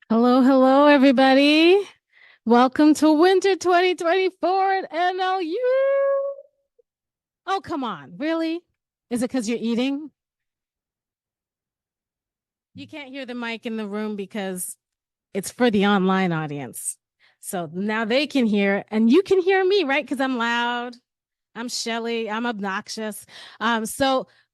Hello, hello, everybody. Welcome to Winter 2024 at NLU. Oh, come on. Really? Is it because you're eating? You can't hear the mic in the room because it's for the online audience. So now they can hear, and you can hear me, right? Because I'm loud. I'm Shelly. I'm obnoxious.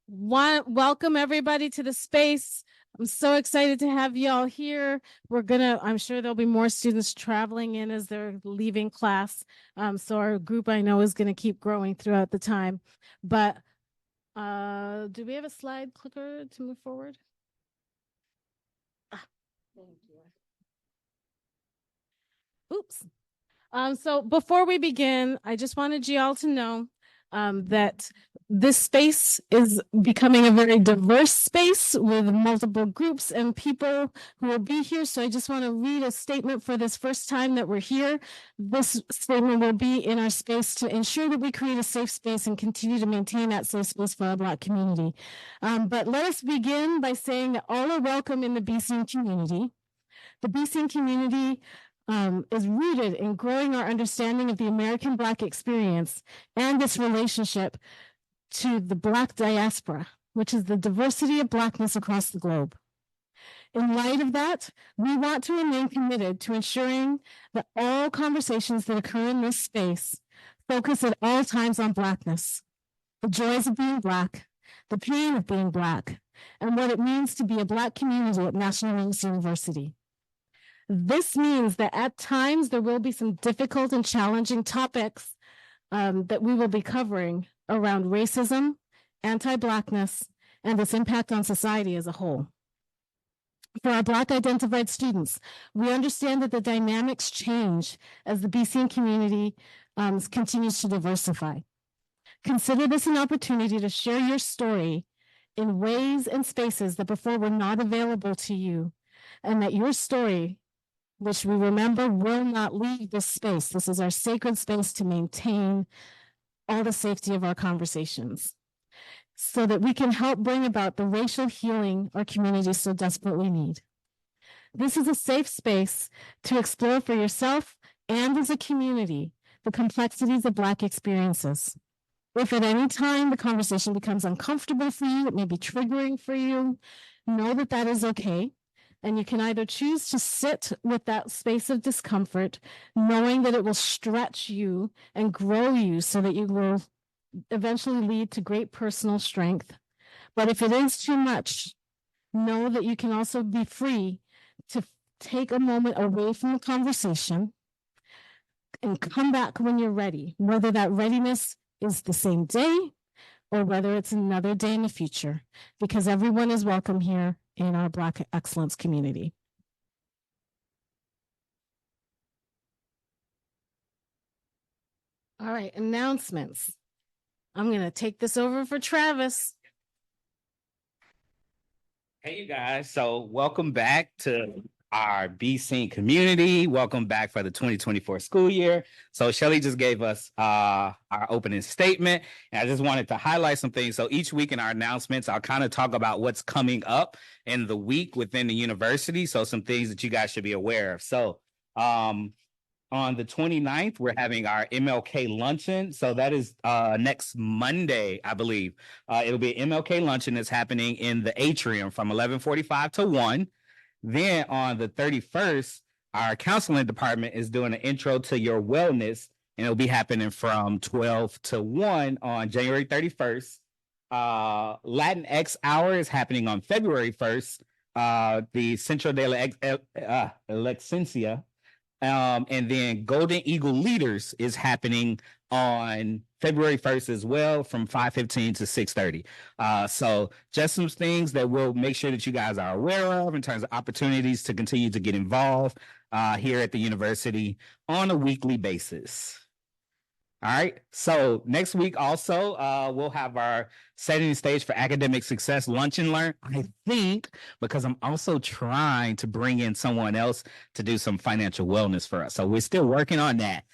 Welcome everybody to the space. I'm so excited to have y'all here. I'm sure there'll be more students traveling in as they're leaving class. So our group I know is gonna keep growing throughout the time. But do we have a slide clicker to move forward? Ah, thank you. Oops. So before we begin, I just wanted you all to know that this space is becoming a very diverse space with multiple groups and people who will be here. So I just want to read a statement for this first time that we're here. This statement will be in our space to ensure that we create a safe space and continue to maintain that safe space for our Black community. But let us begin by saying that all are welcome in the BC community. The BC community is rooted in growing our understanding of the American Black experience and its relationship to the Black diaspora, which is the diversity of Blackness across the globe. In light of that, we want to remain committed to ensuring that all conversations that occur in this space focus at all times on Blackness, the joys of being Black, the pain of being Black, and what it means to be a Black community at National Wings University. This means that at times there will be some difficult and challenging topics that we will be covering around racism, anti-Blackness, and its impact on society as a whole. For our Black identified students, we understand that the dynamics change as the BC community continues to diversify. Consider this an opportunity to share your story in ways and spaces that before were not available to you, and that your story, which we remember will not leave this space. This is our sacred space to maintain all the safety of our conversations so that we can help bring about the racial healing our communities so desperately need. This is a safe space to explore for yourself and as a community the complexities of Black experiences. If at any time the conversation becomes uncomfortable for you, it may be triggering for you, know that that is okay. And you can either choose to sit with that space of discomfort, knowing that it will stretch you and grow you so that you will eventually lead to great personal strength. But if it is too much, know that you can also be free to take a moment away from the conversation and come back when you're ready, whether that readiness is the same day or whether it's another day in the future, because everyone is welcome here in our Black excellence community. All right, announcements. I'm going to take this over for Travis. Hey, you guys. So welcome back to our BC community. Welcome back for the 2024 school year. So Shelly just gave us our opening statement, and I just wanted to highlight some things. So each week in our announcements, I'll kind of talk about what's coming up in the week within the university. So some things that you guys should be aware of. So on the 29th, we're having our MLK luncheon. So that is next Monday, I believe. It'll be an MLK luncheon that's happening in the atrium from 11:45 to 1. Then on the 31st, our counseling department is doing an intro to your wellness, and it'll be happening from 12 to 1 on January 31st. Latinx hour is happening on February 1st. The Centro de la Alexcencia. And then Golden Eagle Leaders is happening on February 1st as well from 5:15 to 6:30. So just some things that we'll make sure that you guys are aware of in terms of opportunities to continue to get involved here at the university on a weekly basis. All right. So next week also, we'll have our setting the stage for academic success lunch and learn. I think because I'm also trying to bring in someone else to do some financial wellness for us. So we're still working on that.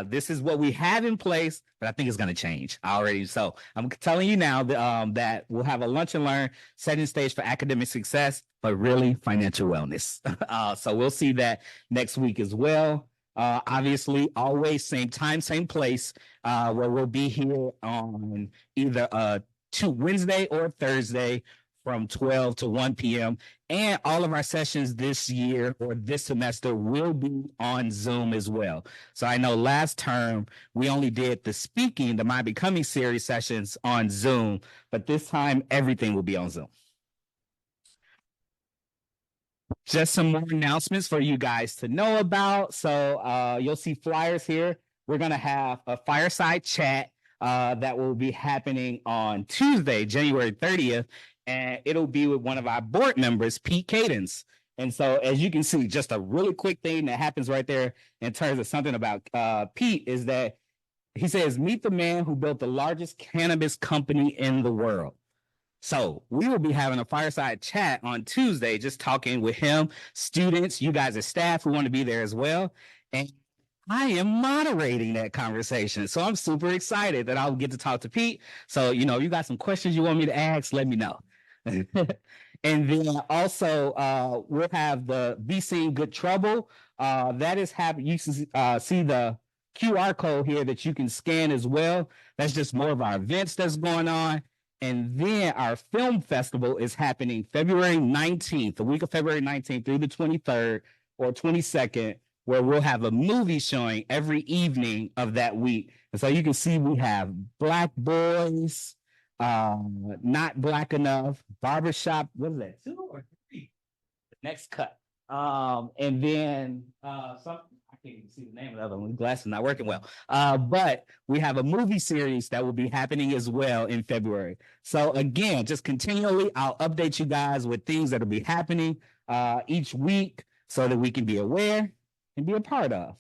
This is what we have in place, but I think it's going to change already. So I'm telling you now that we'll have a lunch and learn, setting stage for academic success, but really financial wellness. So we'll see that next week as well. Obviously, always same time, same place, where we'll be here on either Wednesday or Thursday from 12 to 1 p.m. And all of our sessions this year or this semester will be on Zoom as well. So I know last term we only did the speaking, the My Becoming series sessions on Zoom, but this time everything will be on Zoom. Just some more announcements for you guys to know about. So you'll see flyers here. We're going to have a fireside chat that will be happening on Tuesday, January 30th, and it'll be with one of our board members, Pete Cadence. And so, as you can see, just a really quick thing that happens right there in terms of something about Pete is that he says, meet the man who built the largest cannabis company in the world. So we will be having a fireside chat on Tuesday, just talking with him, students, you guys as staff who want to be there as well. And I am moderating that conversation. So I'm super excited that I'll get to talk to Pete. So, if you got some questions you want me to ask, let me know. And then also we'll have the Be Seen Good Trouble. That is happening. You can see the QR code here that you can scan as well. That's just more of our events that's going on. And then our film festival is happening February 19th, the week of February 19th through the 23rd or 22nd, where we'll have a movie showing every evening of that week. And so you can see we have Black Boys, Not Black Enough, Barbershop, what is that, 2 or 3? The Next Cut. And then some, I can't even see the name of the other one. Glasses not working well. But we have a movie series that will be happening as well in February. So again, just continually, I'll update you guys with things that'll be happening each week so that we can be aware and be a part of.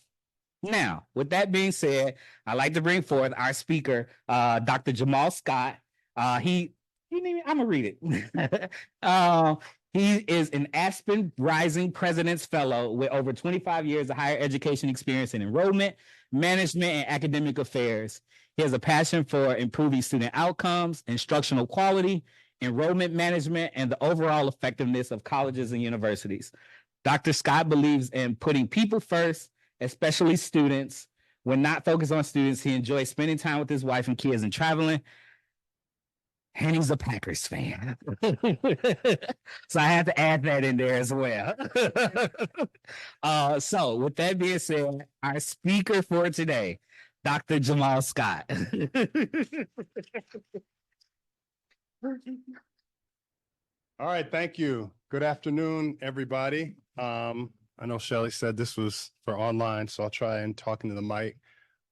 Now, with that being said, I'd like to bring forth our speaker, Dr. Jamal Scott. I'm gonna read it. He is an Aspen Rising President's Fellow with over 25 years of higher education experience in enrollment, management, and academic affairs. He has a passion for improving student outcomes, instructional quality, enrollment management, and the overall effectiveness of colleges and universities. Dr. Scott believes in putting people first, especially students. When not focused on students, he enjoys spending time with his wife and kids and traveling. And he's a Packers fan. So I had to add that in there as well. So with that being said, our speaker for today, Dr. Jamal Scott. All right, thank you. Good afternoon, everybody. I know Shelly said this was for online, so I'll try and talk into the mic.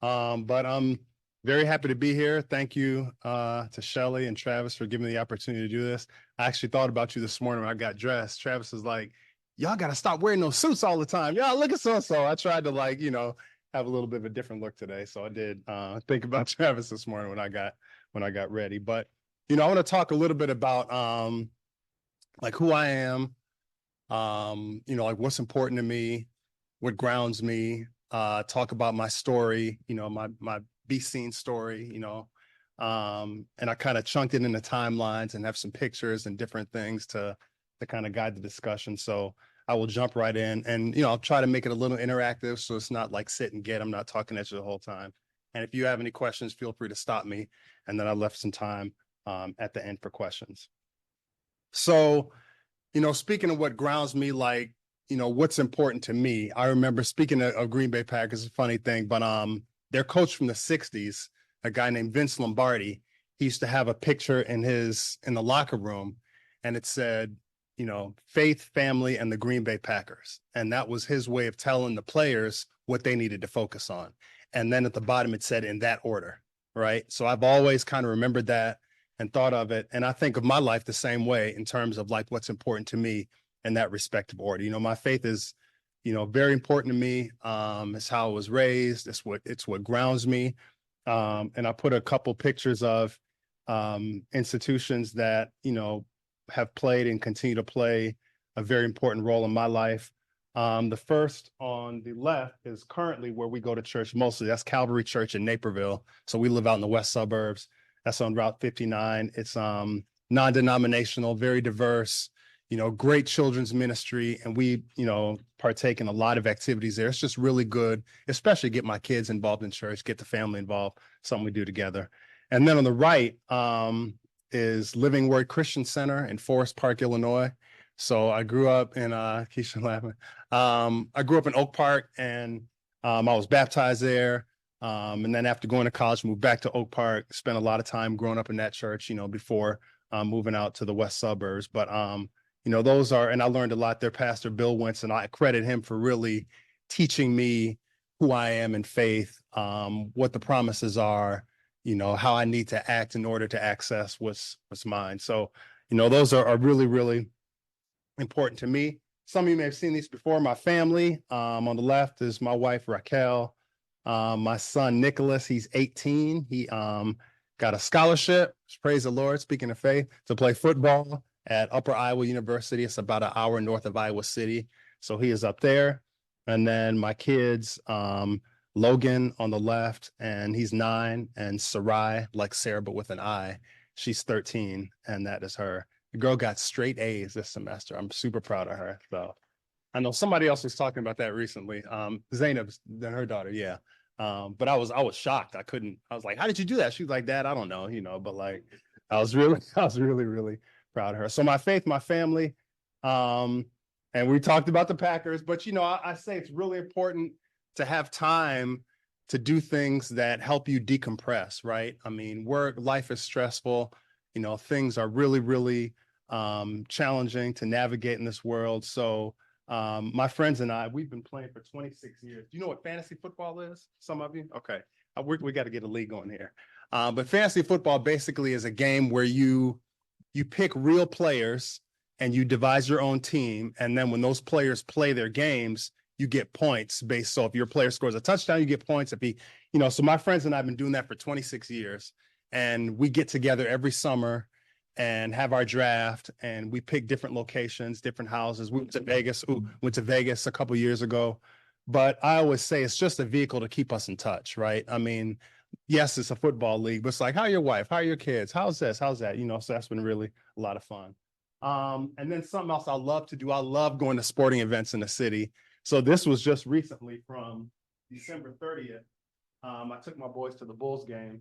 But I'm very happy to be here. Thank you to Shelly and Travis for giving me the opportunity to do this. I actually thought about you this morning when I got dressed. Travis was like, y'all got to stop wearing those suits all the time. Y'all look at so-and-so. I tried to have a little bit of a different look today. So I did think about Travis this morning when I got ready. But, I want to talk a little bit about who I am, what's important to me, what grounds me, talk about my story, my Be Seen story, and I kind of chunked it into timelines and have some pictures and different things to kind of guide the discussion. So I will jump right in and, I'll try to make it a little interactive. So it's not like sit and get, I'm not talking at you the whole time. And if you have any questions, feel free to stop me. And then I left some time at the end for questions. So, speaking of what grounds me, what's important to me, I remember speaking of Green Bay Packers, it's a funny thing, but their coach from the 60s, a guy named Vince Lombardi, he used to have a picture in the locker room, and it said, faith, family, and the Green Bay Packers. And that was his way of telling the players what they needed to focus on. And then at the bottom, it said in that order, right? So I've always kind of remembered that and thought of it. And I think of my life the same way in terms of what's important to me in that respective order. My faith is, very important to me. It's how I was raised. It's what grounds me. And I put a couple pictures of institutions that, have played and continue to play a very important role in my life. The first on the left is currently where we go to church mostly. That's Calvary Church in Naperville. So we live out in the west suburbs. That's on Route 59. It's non-denominational, very diverse, great children's ministry. And we, partake in a lot of activities there. It's just really good, especially get my kids involved in church, get the family involved, something we do together. And then on the right is Living Word Christian Center in Forest Park, Illinois. So I grew up in Keisha laughing. I grew up in Oak Park, and I was baptized there. And then after going to college, moved back to Oak Park, spent a lot of time growing up in that church, before moving out to the west suburbs. But those are, and I learned a lot there. Pastor Bill Wentz, and I credit him for really teaching me who I am in faith, what the promises are, how I need to act in order to access what's mine. So, those are really, really important to me. Some of you may have seen these before. My family, on the left is my wife, Raquel. My son, Nicholas, he's 18. He got a scholarship, praise the Lord, speaking of faith, to play football at Upper Iowa University. It's about an hour north of Iowa City. So he is up there. And then my kids, Logan on the left, and he's 9, and Sarai, like Sarah, but with an I, she's 13, and that is her. The girl got straight A's this semester. I'm super proud of her. So I know somebody else was talking about that recently. Zainab, then her daughter, yeah. But I was shocked. I was like, how did you do that? She was like, Dad, I don't know, but like I was really, really proud of her. So my faith, my family, and we talked about the Packers, but I say it's really important to have time to do things that help you decompress, right? I mean, life is stressful. Things are really, really challenging to navigate in this world. So my friends and I, we've been playing for 26 years. Do you know what fantasy football is? Some of you? Okay. We got to get a league going here. But fantasy football basically is a game where you pick real players and you devise your own team. And then when those players play their games, you get points based. So if your player scores a touchdown, you get points. If he, so my friends and I have been doing that for 26 years. And we get together every summer and have our draft, and we pick different locations, different houses. We went to Vegas a couple years ago. But I always say it's just a vehicle to keep us in touch, right? I mean, yes, it's a football league, but it's like, how are your wife? How are your kids? How's this? How's that? So that's been really a lot of fun. And then something else I love to do. I love going to sporting events in the city. So this was just recently from December 30th. I took my boys to the Bulls game,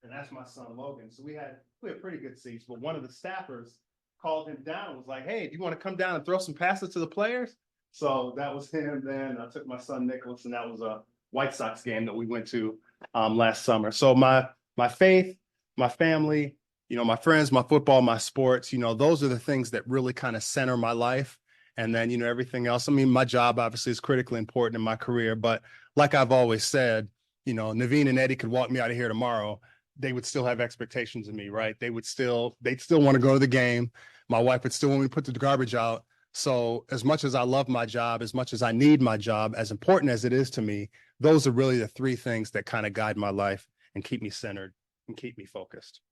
and that's my son Logan. So we had pretty good seats, but one of the staffers called him down and was like, hey, do you want to come down and throw some passes to the players? So that was him. Then I took my son Nicholas, and that was a White Sox game that we went to last summer. So my faith, my family, my friends, my football, my sports, those are the things that really kind of center my life. And then, everything else. I mean, my job obviously is critically important in my career, but like I've always said, Naveen and Eddie could walk me out of here tomorrow. They would still have expectations of me, right? They'd still want to go to the game. My wife would still want me to put the garbage out. So as much as I love my job, as much as I need my job, as important as it is to me, those are really the 3 things that kind of guide my life and keep me centered and keep me focused.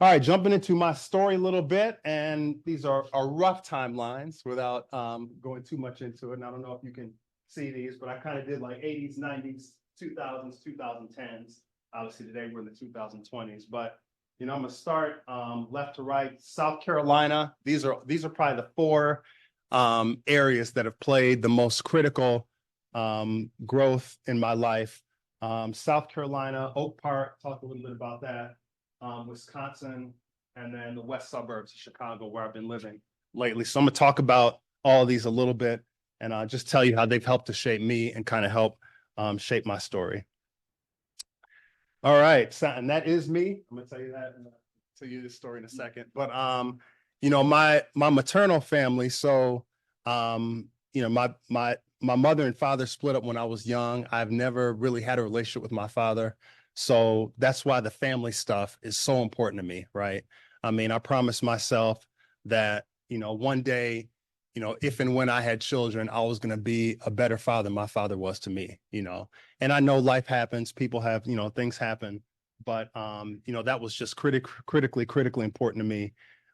All right, jumping into my story a little bit, and these are rough timelines without going too much into it. And I don't know if you can see these, but I kind of did like 80s, 90s, 2000s, 2010s. Obviously, today we're in the 2020s, but I'm gonna start left to right. South Carolina. These are probably the 4 areas that have played the most critical growth in my life. South Carolina, Oak Park. Talk a little bit about that. Wisconsin, and then the west suburbs of Chicago, where I've been living lately. So I'm gonna talk about all of these a little bit, and just tell you how they've helped to shape me and kind of help shape my story. All right, so, and that is me. I'm gonna tell you that, and tell you this story in a second. But my maternal family. So my mother and father split up when I was young. I've never really had a relationship with my father. So that's why the family stuff is so important to me, right? I mean, I promised myself that, one day, if and when I had children, I was going to be a better father than my father was to me, and I know life happens, people have, things happen, but, that was just critically important to me.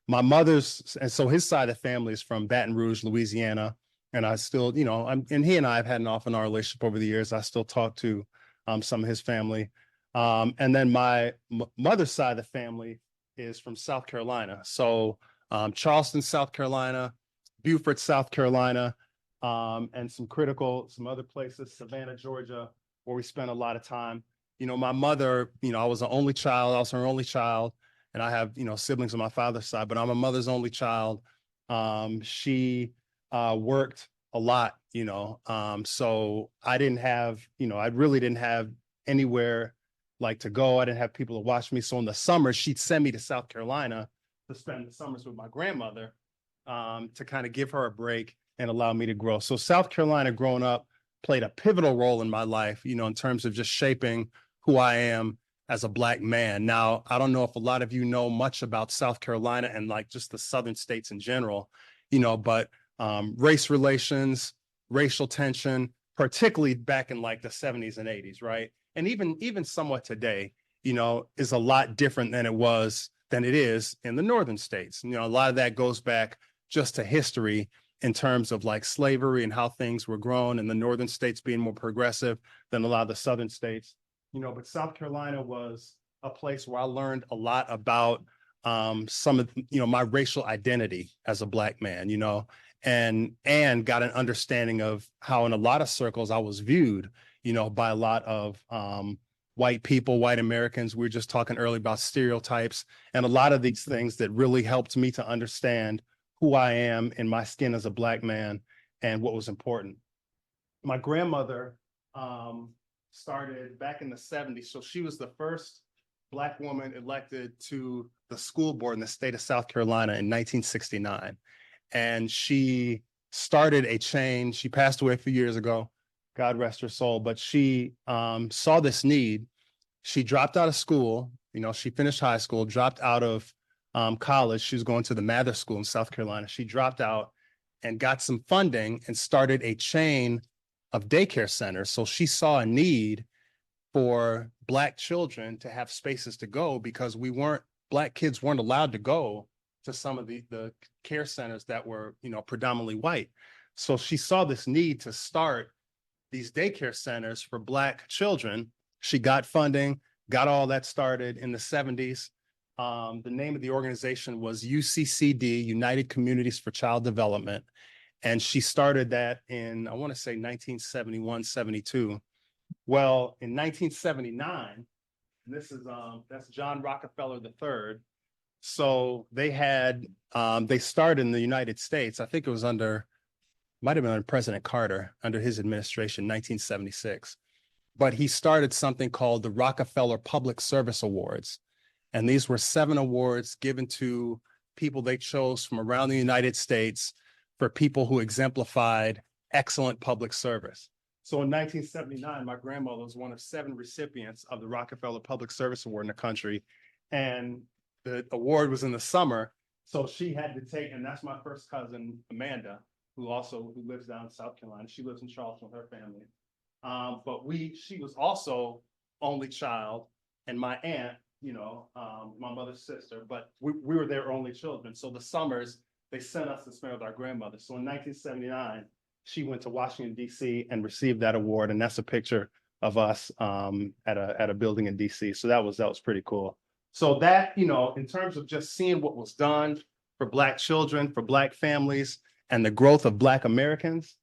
My mother's, and so his side of the family is from Baton Rouge, Louisiana. And I still, and he and I have had an off and on relationship over the years. I still talk to some of his family. And then my mother's side of the family is from South Carolina. So Charleston, South Carolina, Beaufort, South Carolina, and some other places, Savannah, Georgia, where we spent a lot of time. My mother, I was an only child. I was her only child. And I have, siblings on my father's side, but I'm a mother's only child. She worked a lot, so I didn't have, I really didn't have anywhere like to go. I didn't have people to watch me. So in the summer, she'd send me to South Carolina to spend the summers with my grandmother, to kind of give her a break and allow me to grow. So South Carolina growing up played a pivotal role in my life, in terms of just shaping who I am as a Black man. Now, I don't know if a lot of you know much about South Carolina and like just the southern states in general, but race relations, racial tension, particularly back in like the 70s and 80s, right? And even somewhat today, is a lot different than it is in the northern states. A lot of that goes back just to history in terms of like slavery and how things were grown, and the northern states being more progressive than a lot of the southern states. But South Carolina was a place where I learned a lot about some of my racial identity as a Black man, and got an understanding of how in a lot of circles I was viewed, by a lot of white people, white Americans. We were just talking earlier about stereotypes and a lot of these things that really helped me to understand who I am in my skin as a Black man and what was important. My grandmother started back in the 70s. So she was the first Black woman elected to the school board in the state of South Carolina in 1969. And she started a chain. She passed away a few years ago, God rest her soul, but she saw this need. She dropped out of school. She finished high school, dropped out of college. She was going to the Mather School in South Carolina. She dropped out and got some funding and started a chain of daycare centers. So she saw a need for Black children to have spaces to go because Black kids weren't allowed to go to some of the care centers that were, predominantly white. So she saw this need to start these daycare centers for Black children. She got funding, got all that started in the 70s. The name of the organization was UCCD, United Communities for Child Development. And she started that in, I want to say 1971, 72. Well, in 1979, that's John Rockefeller III. So they started in the United States. I think it was might have been under President Carter, under his administration, 1976. But he started something called the Rockefeller Public Service Awards. And these were 7 awards given to people they chose from around the United States for people who exemplified excellent public service. So in 1979, my grandmother was one of 7 recipients of the Rockefeller Public Service Award in the country. And the award was in the summer. So she had to take, and that's my first cousin, Amanda, who lives down in South Carolina. She lives in Charleston with her family. But she was also only child, and my aunt, my mother's sister, but we were their only children. So the summers, they sent us to spend with our grandmother. So in 1979, she went to Washington, D.C. and received that award. And that's a picture of us at a building in D.C. So that was pretty cool. So that, in terms of just seeing what was done for Black children, for Black families, and the growth of Black Americans,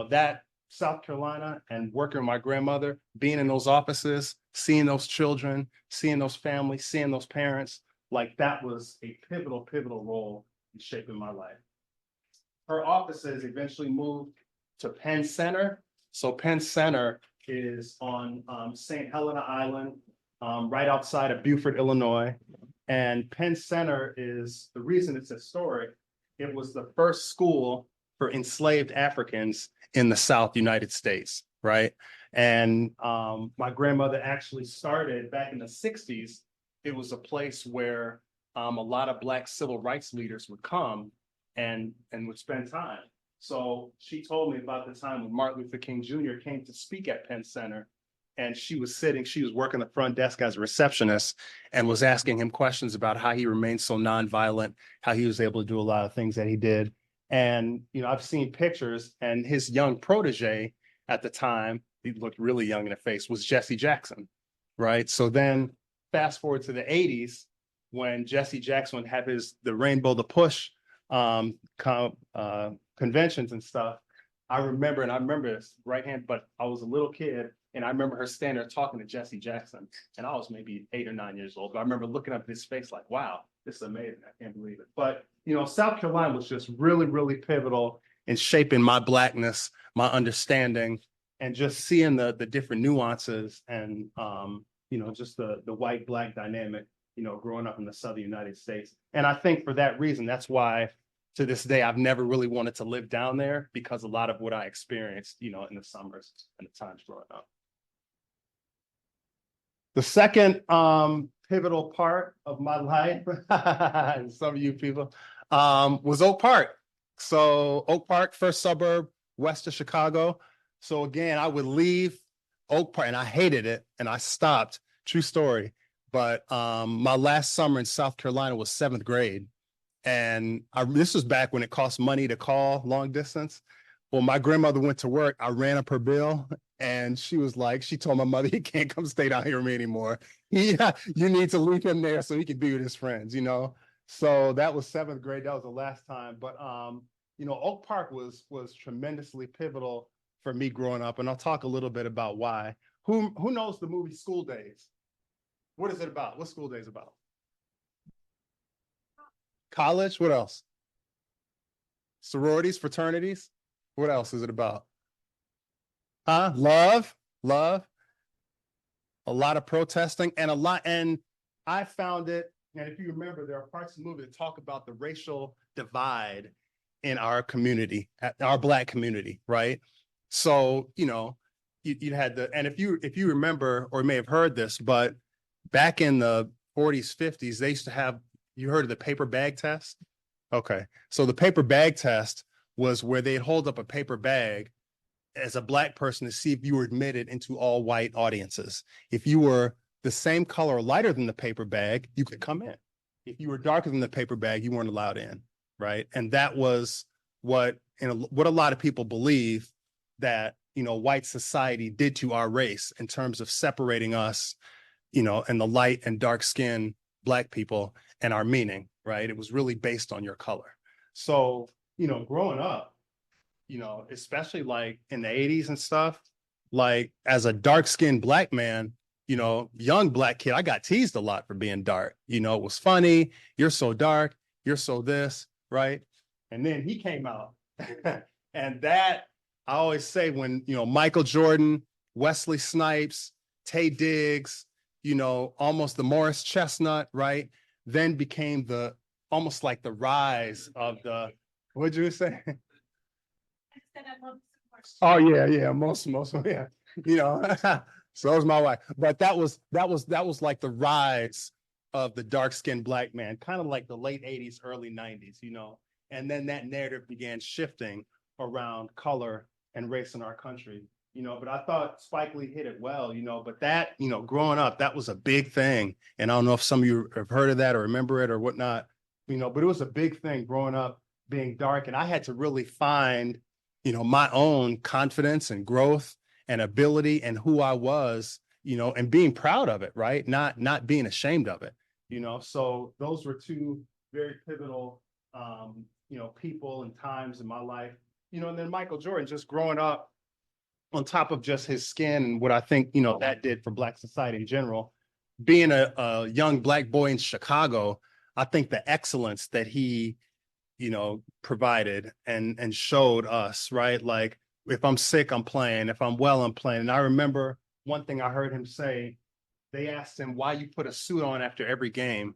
that South Carolina and working with my grandmother, being in those offices, seeing those children, seeing those families, seeing those parents, like that was a pivotal role in shaping my life. Her offices eventually moved to Penn Center. So Penn Center is on St. Helena Island, right outside of Beaufort, Illinois. And Penn Center is, the reason it's historic, it was the first school for enslaved Africans in the South United States, right? And my grandmother actually started back in the 60s. It was a place where a lot of Black civil rights leaders would come and would spend time. So she told me about the time when Martin Luther King Jr. came to speak at Penn Center, and she was working the front desk as a receptionist and was asking him questions about how he remained so nonviolent, how he was able to do a lot of things that he did. And, I've seen pictures, and his young protege at the time, he looked really young in the face, was Jesse Jackson, right? So then fast forward to the 80s, when Jesse Jackson would have the Rainbow the Push conventions and stuff. I remember this right hand, but I was a little kid, and I remember her standing there talking to Jesse Jackson, and I was maybe 8 or 9 years old. But I remember looking up at his face like, wow, this is amazing. I can't believe it. But, South Carolina was just really, really pivotal in shaping my Blackness, my understanding, and just seeing the different nuances and, just the white-black dynamic, growing up in the Southern United States. And I think for that reason, that's why to this day, I've never really wanted to live down there, because a lot of what I experienced, in the summers and the times growing up. The second pivotal part of my life, and some of you people, was Oak Park. So Oak Park, first suburb west of Chicago. So again, I would leave Oak Park, and I hated it, and I stopped. True story. But my last summer in South Carolina was 7th grade. And this was back when it cost money to call long distance. Well, my grandmother went to work. I ran up her bill, and she told my mother, he can't come stay down here with me anymore. Yeah, you need to leave him there so he can be with his friends, So that was 7th grade. That was the last time. But Oak Park was tremendously pivotal for me growing up, and I'll talk a little bit about why. Who knows the movie School Days? What is it about? What's School Days about? College? What else? Sororities, fraternities? What else is it about? Love. A lot of protesting and I found it, and if you remember, there are parts of the movie that talk about the racial divide in our community, our Black community, right? So, you had and if you remember or may have heard this, but back in the 40s, 50s, they used to have, you heard of the paper bag test? Okay. So the paper bag test was where they'd hold up a paper bag as a Black person to see if you were admitted into all white audiences. If you were the same color or lighter than the paper bag, you could come in. If you were darker than the paper bag, you weren't allowed in, right? And that was what a lot of people believe that, white society did to our race in terms of separating us, and the light and dark skinned Black people and our meaning, right? It was really based on your color. So, growing up, especially like in the 80s and stuff, like as a dark skinned Black man, young Black kid, I got teased a lot for being dark. It was funny. You're so dark. You're so this, right? And then he came out. And that, I always say, when, Michael Jordan, Wesley Snipes, Taye Diggs, almost the Morris Chestnut, right? Then became almost like the rise of what'd you say? Oh yeah, most yeah, so that was my wife. But that was like the rise of the dark-skinned Black man, kind of like the late 80s, early 90s, and then that narrative began shifting around color and race in our country. But I thought Spike Lee hit it well, but that, growing up, that was a big thing. And I don't know if some of you have heard of that or remember it or whatnot, but it was a big thing growing up being dark. And I had to really find, my own confidence and growth and ability and who I was, and being proud of it, right? Not being ashamed of it, So those were two very pivotal, people and times in my life, and then Michael Jordan, just growing up, on top of just his skin and what I think, that did for Black society in general, being a young Black boy in Chicago, I think the excellence that he, provided and showed us, right? Like, if I'm sick, I'm playing. If I'm well, I'm playing. And I remember one thing I heard him say, they asked him why you put a suit on after every game.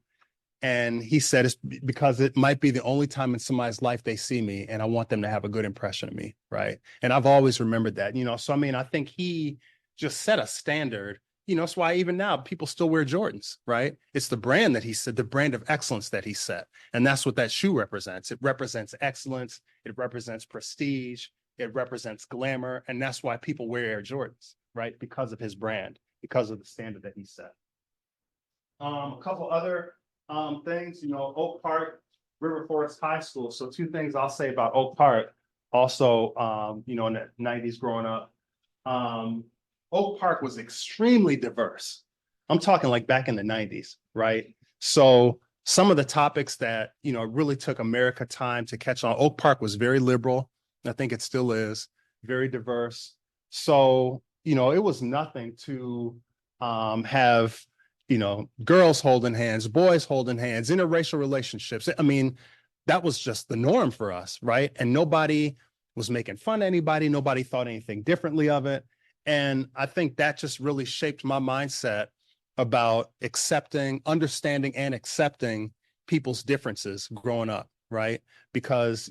And he said, it's because it might be the only time in somebody's life they see me, and I want them to have a good impression of me, right? And I've always remembered that, So, I think he just set a standard, that's why even now people still wear Jordans, right? It's the brand that he said, the brand of excellence that he set. And that's what that shoe represents. It represents excellence. It represents prestige. It represents glamour. And that's why people wear Air Jordans, right? Because of his brand, because of the standard that he set. A couple other things, Oak Park River Forest High School. So two things I'll say about Oak Park. Also, in the 90s growing up, Oak Park was extremely diverse. I'm talking like back in the 90s, right? So some of the topics that, really took America time to catch on. Oak Park was very liberal. I think it still is very diverse. So, it was nothing to have, girls holding hands, boys holding hands, interracial relationships. I mean, that was just the norm for us, right? And nobody was making fun of anybody. Nobody thought anything differently of it. And I think that just really shaped my mindset about accepting, understanding, and accepting people's differences growing up, right? Because,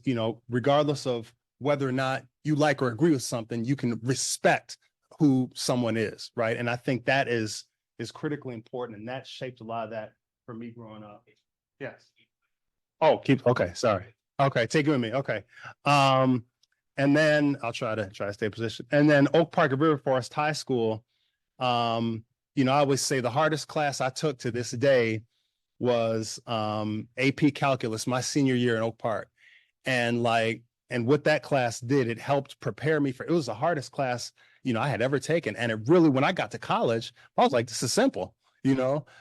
regardless of whether or not you like or agree with something, you can respect who someone is, right? And I think that is critically important, and that shaped a lot of that for me growing up. Yes. Oh, okay, sorry. Okay, take it with me. Okay. And then I'll try to stay in position. And then Oak Park and River Forest High School, I always say the hardest class I took to this day was AP Calculus my senior year in Oak Park. And what that class did, it helped prepare me it was the hardest class, I had ever taken. And it really, when I got to college, I was like, this is simple,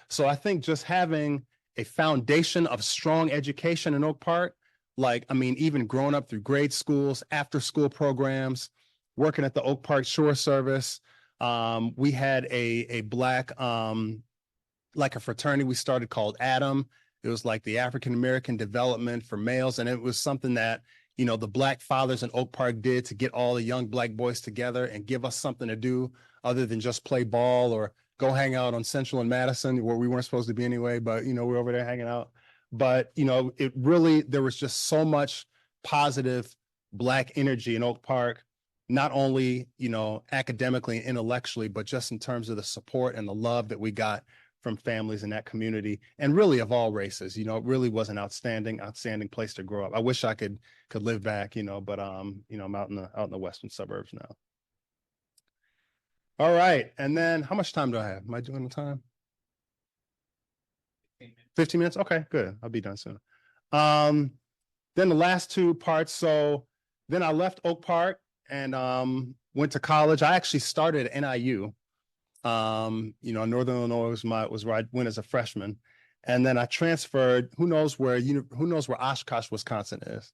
So I think just having a foundation of strong education in Oak Park, even growing up through grade schools, after school programs, working at the Oak Park Shore Service. We had a black, like a fraternity we started called Adam. It was like the African American development for males. And it was something that, the Black fathers in Oak Park did to get all the young Black boys together and give us something to do other than just play ball or go hang out on Central and Madison, where we weren't supposed to be anyway, but, we're over there hanging out. But, it really, there was just so much positive Black energy in Oak Park, not only, academically and intellectually, but just in terms of the support and the love that we got from families in that community, and really of all races. It really was an outstanding place to grow up. I wish I could live back, but I'm out in the western suburbs now. All right. And then how much time do I have? Am I doing the time? 15 minutes? Okay, good. I'll be done soon. Then the last two parts. So then I left Oak Park and went to college. I actually started at NIU. Northern Illinois was where I went as a freshman. And then I transferred, who knows where Oshkosh, Wisconsin is?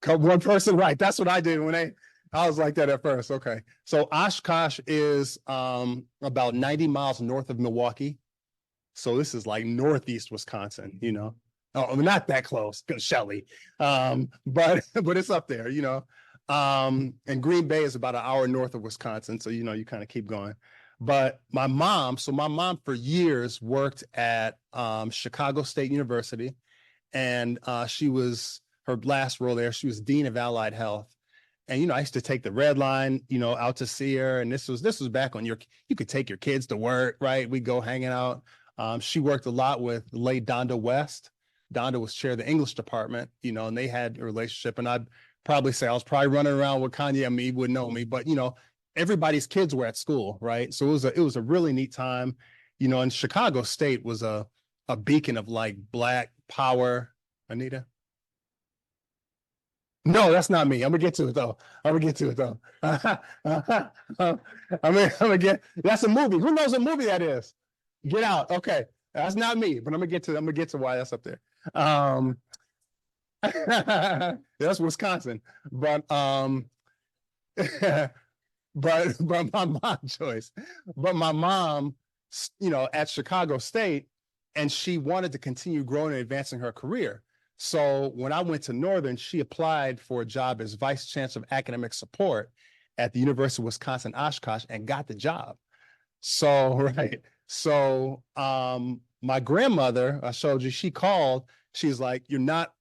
One person, right? That's what I did I was like that at first. Okay. So Oshkosh is about 90 miles north of Milwaukee. So this is like northeast Wisconsin, Oh, not that close, Shelley. But it's up there, and Green Bay is about an hour north of Wisconsin. So, you kind of keep going. But my mom for years worked at Chicago State University, and her last role there, she was Dean of Allied Health. And, I used to take the Red Line, out to see her. And this was back when you could take your kids to work, right? We'd go hanging out. She worked a lot with late Donda West. Donda was chair of the English department, and they had a relationship. And I'd probably say I was probably running around with Kanye. I mean, he wouldn't know me, but, everybody's kids were at school, right? So it was a really neat time, and Chicago State was a beacon of like Black power. Anita? No, that's not me. I'm gonna get to it though. I'm gonna get. That's a movie. Who knows what movie that is? Get Out. Okay, that's not me, but I'm gonna get to why that's up there. That's Wisconsin, but but my mom choice. But my mom, at Chicago State, and she wanted to continue growing and advancing her career. So when I went to Northern, she applied for a job as vice chancellor of academic support at the University of Wisconsin Oshkosh and got the job. So right. So my grandmother, I showed you, she called. She's like, you're not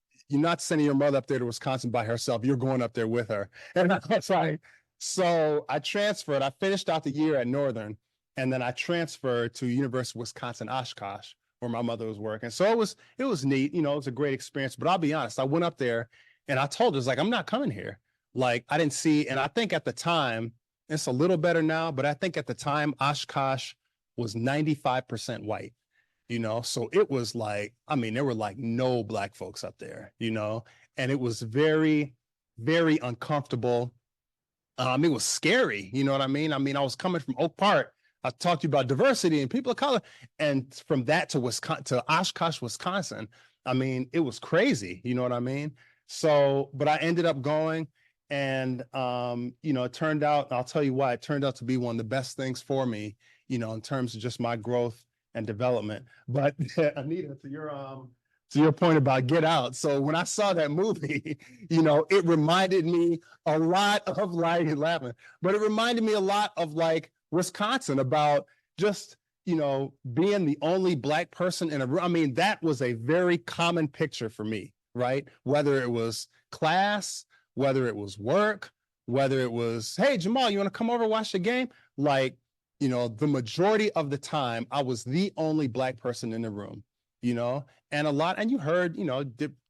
sending your mother up there to Wisconsin by herself. You're going up there with her. And I was like, so I transferred. I finished out the year at Northern, and then I transferred to University of Wisconsin Oshkosh, where my mother was working. So it was neat. It was a great experience. But I'll be honest, I went up there and I told her, like, I'm not coming here. Like, I didn't see, and I think at the time, it's a little better now, but I think at the time, Oshkosh was 95% white. So it was like, I mean, there were like no Black folks up there, and it was very, very uncomfortable. It was scary, you know what I mean? I mean, I was coming from Oak Park. I talked to you about diversity and people of color, and from that to Wisconsin, to Oshkosh, Wisconsin. I mean, it was crazy, you know what I mean? So, but I ended up going, and it turned out, I'll tell you why, it turned out to be one of the best things for me, in terms of just my growth and development. But Anita, to your point about Get Out. So when I saw that movie, it reminded me a lot of like laughing, but it reminded me a lot of like Wisconsin, about just, being the only Black person in a room. I mean, that was a very common picture for me, right? Whether it was class, whether it was work, whether it was, hey, Jamal, you want to come over, watch the game? Like, the majority of the time, I was the only Black person in the room, and and you heard,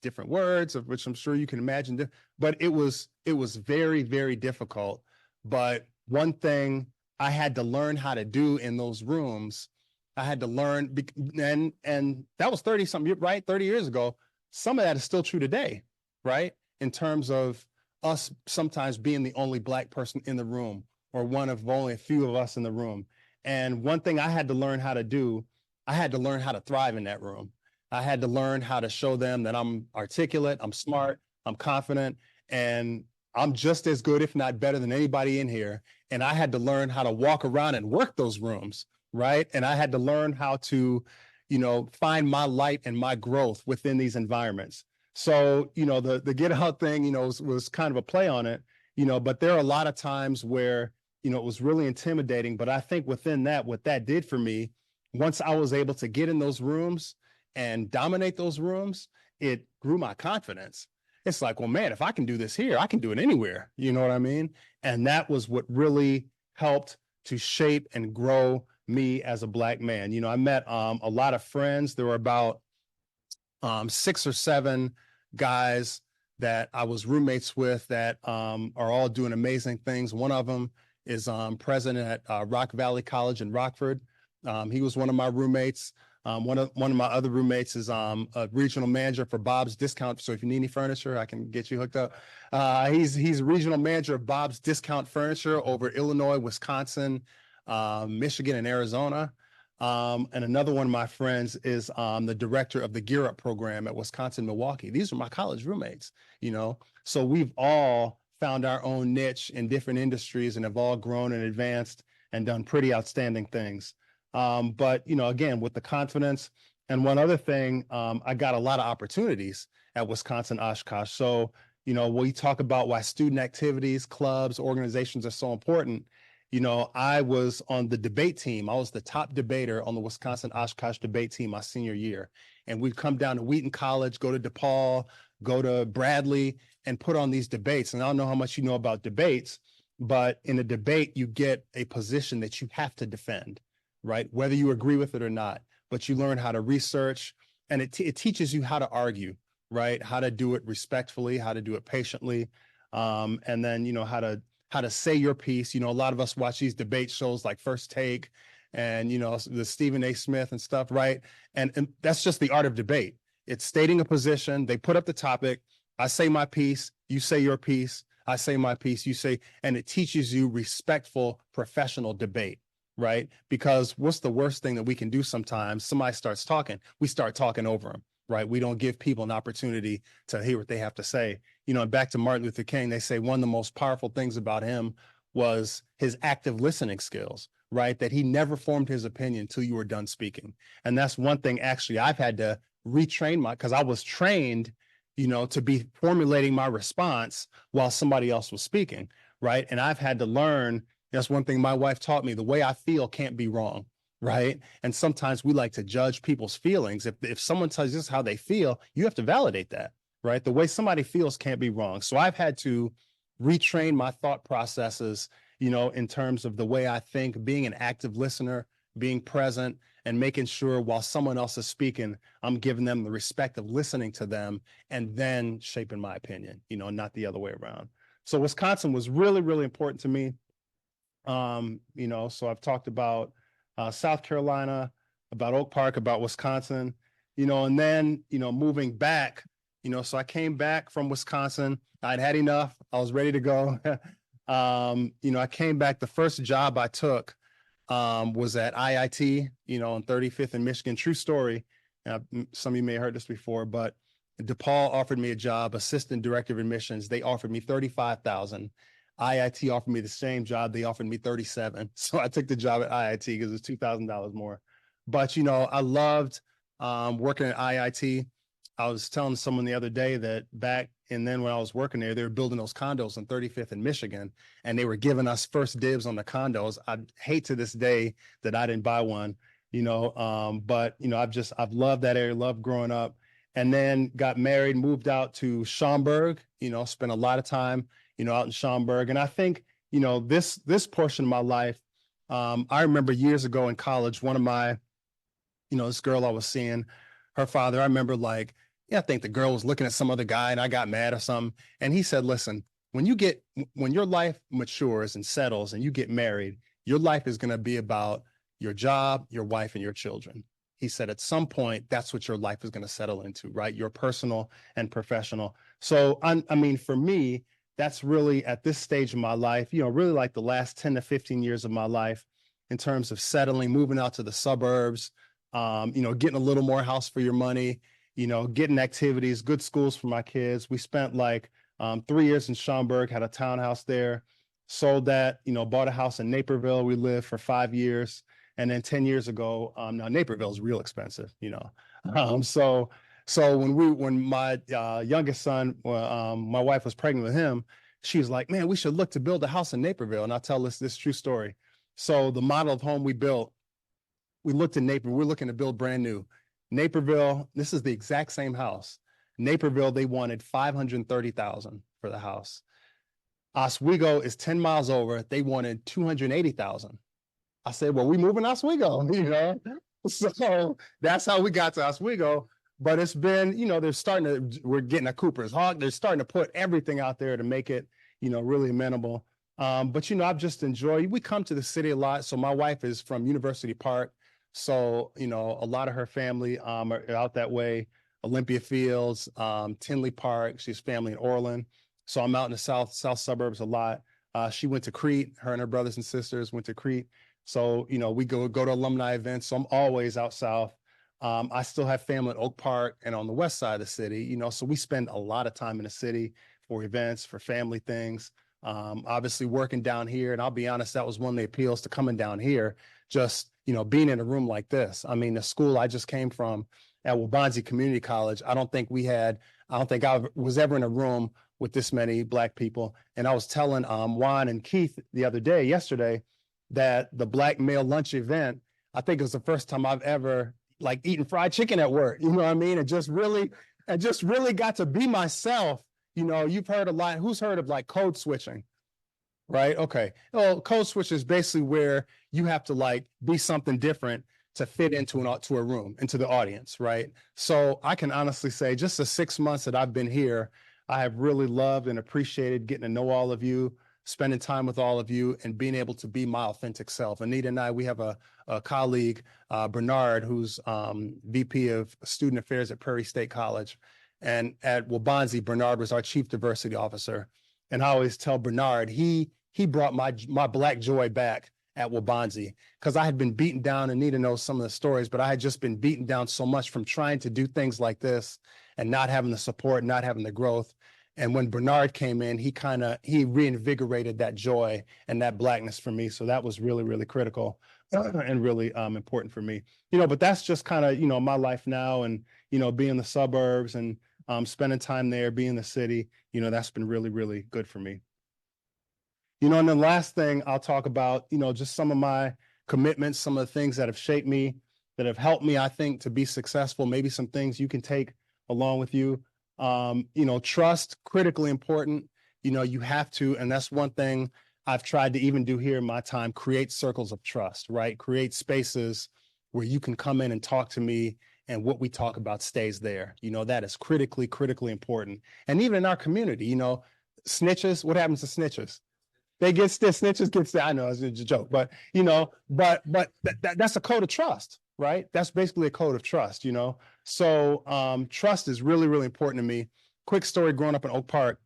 different words, of which I'm sure you can imagine, but it was very, very difficult. But one thing I had to learn how to do in those rooms, I had to learn, and that was 30 something, right? 30 years ago. Some of that is still true today, right? In terms of us sometimes being the only Black person in the room, or one of only a few of us in the room. And one thing I had to learn how to do, I had to learn how to thrive in that room. I had to learn how to show them that I'm articulate, I'm smart, I'm confident, and I'm just as good, if not better, than anybody in here. And I had to learn how to walk around and work those rooms, right? And I had to learn how to, find my light and my growth within these environments. So, the Get Out thing, was kind of a play on it, but there are a lot of times where, it was really intimidating. But I think within that, what that did for me, once I was able to get in those rooms and dominate those rooms, it grew my confidence. It's like, well, man, if I can do this here, I can do it anywhere. You know what I mean? And that was what really helped to shape and grow me as a Black man. I met a lot of friends. There were about 6 or 7 guys that I was roommates with that are all doing amazing things. One of them is president at Rock Valley College in Rockford. He was one of my roommates. One of my other roommates is a regional manager for Bob's Discount. So if you need any furniture, I can get you hooked up. He's regional manager of Bob's Discount Furniture over Illinois, Wisconsin, Michigan, and Arizona. And another one of my friends is the director of the Gear Up program at Wisconsin Milwaukee. These are my college roommates, So we've all found our own niche in different industries and have all grown and advanced and done pretty outstanding things. But, again, with the confidence. And one other thing, I got a lot of opportunities at Wisconsin Oshkosh. So, we talk about why student activities, clubs, organizations are so important. I was on the debate team. I was the top debater on the Wisconsin Oshkosh debate team my senior year. And we'd come down to Wheaton College, go to DePaul, go to Bradley, and put on these debates. And I don't know how much you know about debates, but in a debate, you get a position that you have to defend, right? Whether you agree with it or not, but you learn how to research, and it teaches you how to argue, right? How to do it respectfully, how to do it patiently, and then, how to say your piece. A lot of us watch these debate shows like First Take and, the Stephen A. Smith and stuff, right? And that's just the art of debate. It's stating a position. They put up the topic. I say my piece. You say your piece. I say my piece. You say, and it teaches you respectful, professional debate, right? Because what's the worst thing that we can do sometimes? Somebody starts talking. We start talking over them, right? We don't give people an opportunity to hear what they have to say. And back to Martin Luther King, they say one of the most powerful things about him was his active listening skills, right? That he never formed his opinion until you were done speaking. And that's one thing actually I've had to retrain because I was trained, to be formulating my response while somebody else was speaking, right? And I've had to learn, that's one thing my wife taught me, the way I feel can't be wrong, right? And sometimes we like to judge people's feelings. If someone tells us how they feel, you have to validate that, right? The way somebody feels can't be wrong. So I've had to retrain my thought processes, in terms of the way I think, being an active listener, being present, and making sure while someone else is speaking, I'm giving them the respect of listening to them and then shaping my opinion, not the other way around. So Wisconsin was really, really important to me. So I've talked about South Carolina, about Oak Park, about Wisconsin, and then, moving back, so I came back from Wisconsin. I'd had enough. I was ready to go. I came back. The first job I took was at IIT, on 35th in Michigan. True story. Some of you may have heard this before, but DePaul offered me a job, assistant director of admissions. They offered me 35,000. IIT offered me the same job. They offered me 37. So I took the job at IIT because it was $2,000 more. But, I loved working at IIT. I was telling someone the other day that back and then when I was working there, they were building those condos on 35th in Michigan, and they were giving us first dibs on the condos. I hate to this day that I didn't buy one, but I've loved that area, loved growing up, and then got married, moved out to Schaumburg, spent a lot of time, out in Schaumburg. And I think, this portion of my life, I remember years ago in college, one of my, this girl I was seeing, her father, I remember I think the girl was looking at some other guy and I got mad or something. And he said, listen, when your life matures and settles and you get married, your life is going to be about your job, your wife, and your children. He said, at some point, that's what your life is going to settle into, right? Your personal and professional. So, for me, that's really at this stage of my life, really like the last 10 to 15 years of my life in terms of settling, moving out to the suburbs, getting a little more house for your money, getting activities, good schools for my kids. We spent 3 years in Schaumburg, had a townhouse there, sold that, bought a house in Naperville. We lived for 5 years. And then 10 years ago, now Naperville is real expensive, So when my youngest son, my wife was pregnant with him, she was like, man, we should look to build a house in Naperville. And I'll tell this true story. So the model of home we built, we looked at Naperville, we're looking to build brand new. Naperville, this is the exact same house. Naperville, they wanted $530,000 for the house. Oswego is 10 miles over. They wanted $280,000. I said, well, we moving Oswego, So that's how we got to Oswego. But it's been, we're getting a Cooper's Hawk. They're starting to put everything out there to make it, really amenable. But, I've just enjoyed, we come to the city a lot. So my wife is from University Park. So, a lot of her family are out that way, Olympia Fields, Tinley Park. She's family in Orland. So I'm out in the south suburbs a lot. She went to Crete. Her and her brothers and sisters went to Crete. So, we go to alumni events. So I'm always out south. I still have family in Oak Park and on the west side of the city, so we spend a lot of time in the city for events, for family things. Obviously working down here. And I'll be honest, that was one of the appeals to coming down here, just, being in a room like this. I mean, the school I just came from at Waubonsie Community College, I don't think I was ever in a room with this many Black people. And I was telling Juan and Keith yesterday, that the Black male lunch event, I think it was the first time I've ever eaten fried chicken at work, you know what I mean? And just really got to be myself. You've heard a lot, who's heard of code switching? Right? Okay. Well, code switch is basically where you have to be something different to fit into a room, into the audience, right? So I can honestly say just the 6 months that I've been here, I have really loved and appreciated getting to know all of you, spending time with all of you, and being able to be my authentic self. Anita and I, we have a colleague, Bernard, who's VP of Student Affairs at Prairie State College. And at Waubonsie, Bernard was our Chief Diversity Officer. And I always tell Bernard, he brought my Black joy back at Waubonsie, because I had been beaten down, and Nita knows some of the stories, but I had just been beaten down so much from trying to do things like this and not having the support, not having the growth. And when Bernard came in, he reinvigorated that joy and that Blackness for me. So that was really, really critical and really important for me. But that's just kind of, my life now, and, being in the suburbs and spending time there, being in the city, that's been really, really good for me. And the last thing I'll talk about, just some of my commitments, some of the things that have shaped me, that have helped me, I think, to be successful, maybe some things you can take along with you. Trust, critically important. You have to, and that's one thing I've tried to even do here in my time, create circles of trust, right? Create spaces where you can come in and talk to me, and what we talk about stays there. That is critically, critically important. And even in our community, snitches, what happens to snitches? They get snitches get, I know it's a joke, but, but that's a code of trust, right? That's basically a code of trust, you know? So trust is really, really important to me. Quick story, growing up in Oak Park.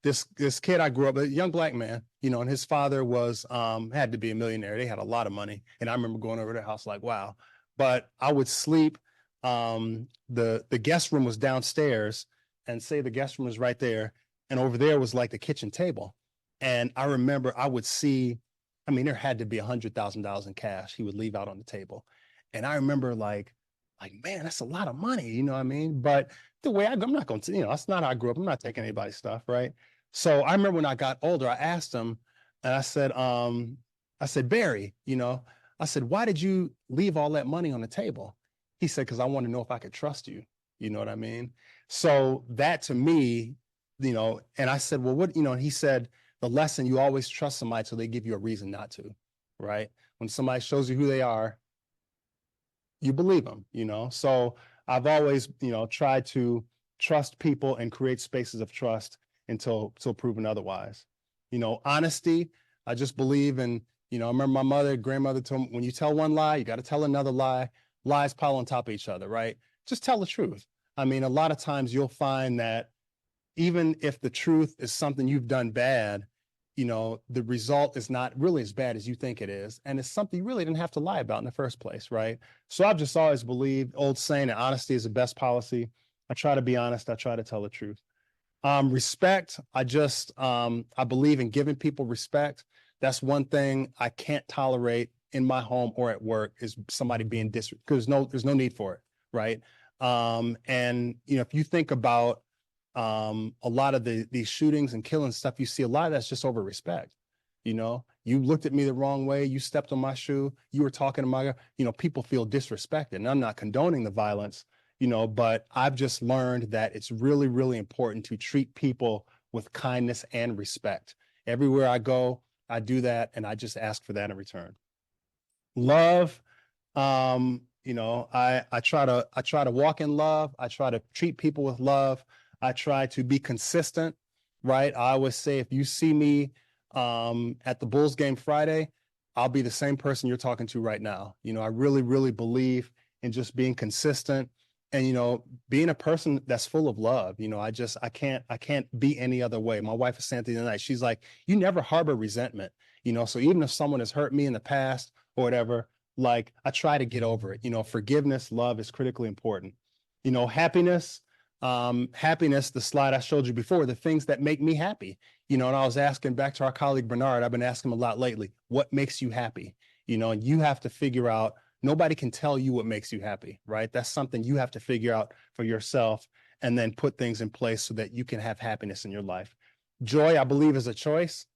This kid I grew up, a young black man, you know, and his father was had to be a millionaire. They had a lot of money. And I remember going over to their house like, wow. But I would sleep. The guest room was downstairs, and say the guest room was right there. And over there was like the kitchen table. And I remember I would see, I mean, there had to be $100,000 in cash he would leave out on the table. And I remember like, man, that's a lot of money, you know what I mean? But the way I'm not going to, you know, that's not how I grew up. I'm not taking anybody's stuff, right? So I remember when I got older, I asked him, and I said, Barry, you know, I said, why did you leave all that money on the table? He said, because I want to know if I could trust you. You know what I mean? So that to me, you know, and I said, well, what, you know, and he said, the lesson, you always trust somebody till they give you a reason not to, right? When somebody shows you who they are, you believe them, you know? So I've always, you know, tried to trust people and create spaces of trust until proven otherwise. You know, honesty, I just believe in, you know, I remember my mother, grandmother told me, when you tell one lie, you got to tell another lie. Lies pile on top of each other, right? Just tell the truth. I mean, a lot of times you'll find that even if the truth is something you've done bad, you know, the result is not really as bad as you think it is. And it's something you really didn't have to lie about in the first place, right? So I've just always believed, old saying, that honesty is the best policy. I try to be honest. I try to tell the truth. Respect, I believe in giving people respect. That's one thing I can't tolerate in my home or at work, is somebody being disrespectful, because there's no need for it, right? And you know, if you think about a lot of these shootings and killing stuff, you see a lot of that's just over respect. You know, you looked at me the wrong way, you stepped on my shoe, you were talking to my, you know, people feel disrespected. And I'm not condoning the violence, you know, but I've just learned that it's really, really important to treat people with kindness and respect. Everywhere I go, I do that, and I just ask for that in return. Love, you know, I try to walk in love. I try to treat people with love. I try to be consistent, right? I always say, if you see me at the Bulls game Friday, I'll be the same person you're talking to right now. You know, I really, really believe in just being consistent and, you know, being a person that's full of love. You know, I can't be any other way. My wife is saying the other night, she's like, you never harbor resentment, you know, so even if someone has hurt me in the past or whatever, like, I try to get over it. You know, forgiveness, love is critically important. You know, happiness, the slide I showed you before, the things that make me happy. You know, and I was asking back to our colleague Bernard, I've been asking him a lot lately, what makes you happy? You know, and you have to figure out, nobody can tell you what makes you happy, right? That's something you have to figure out for yourself, and then put things in place so that you can have happiness in your life. Joy, I believe, is a choice,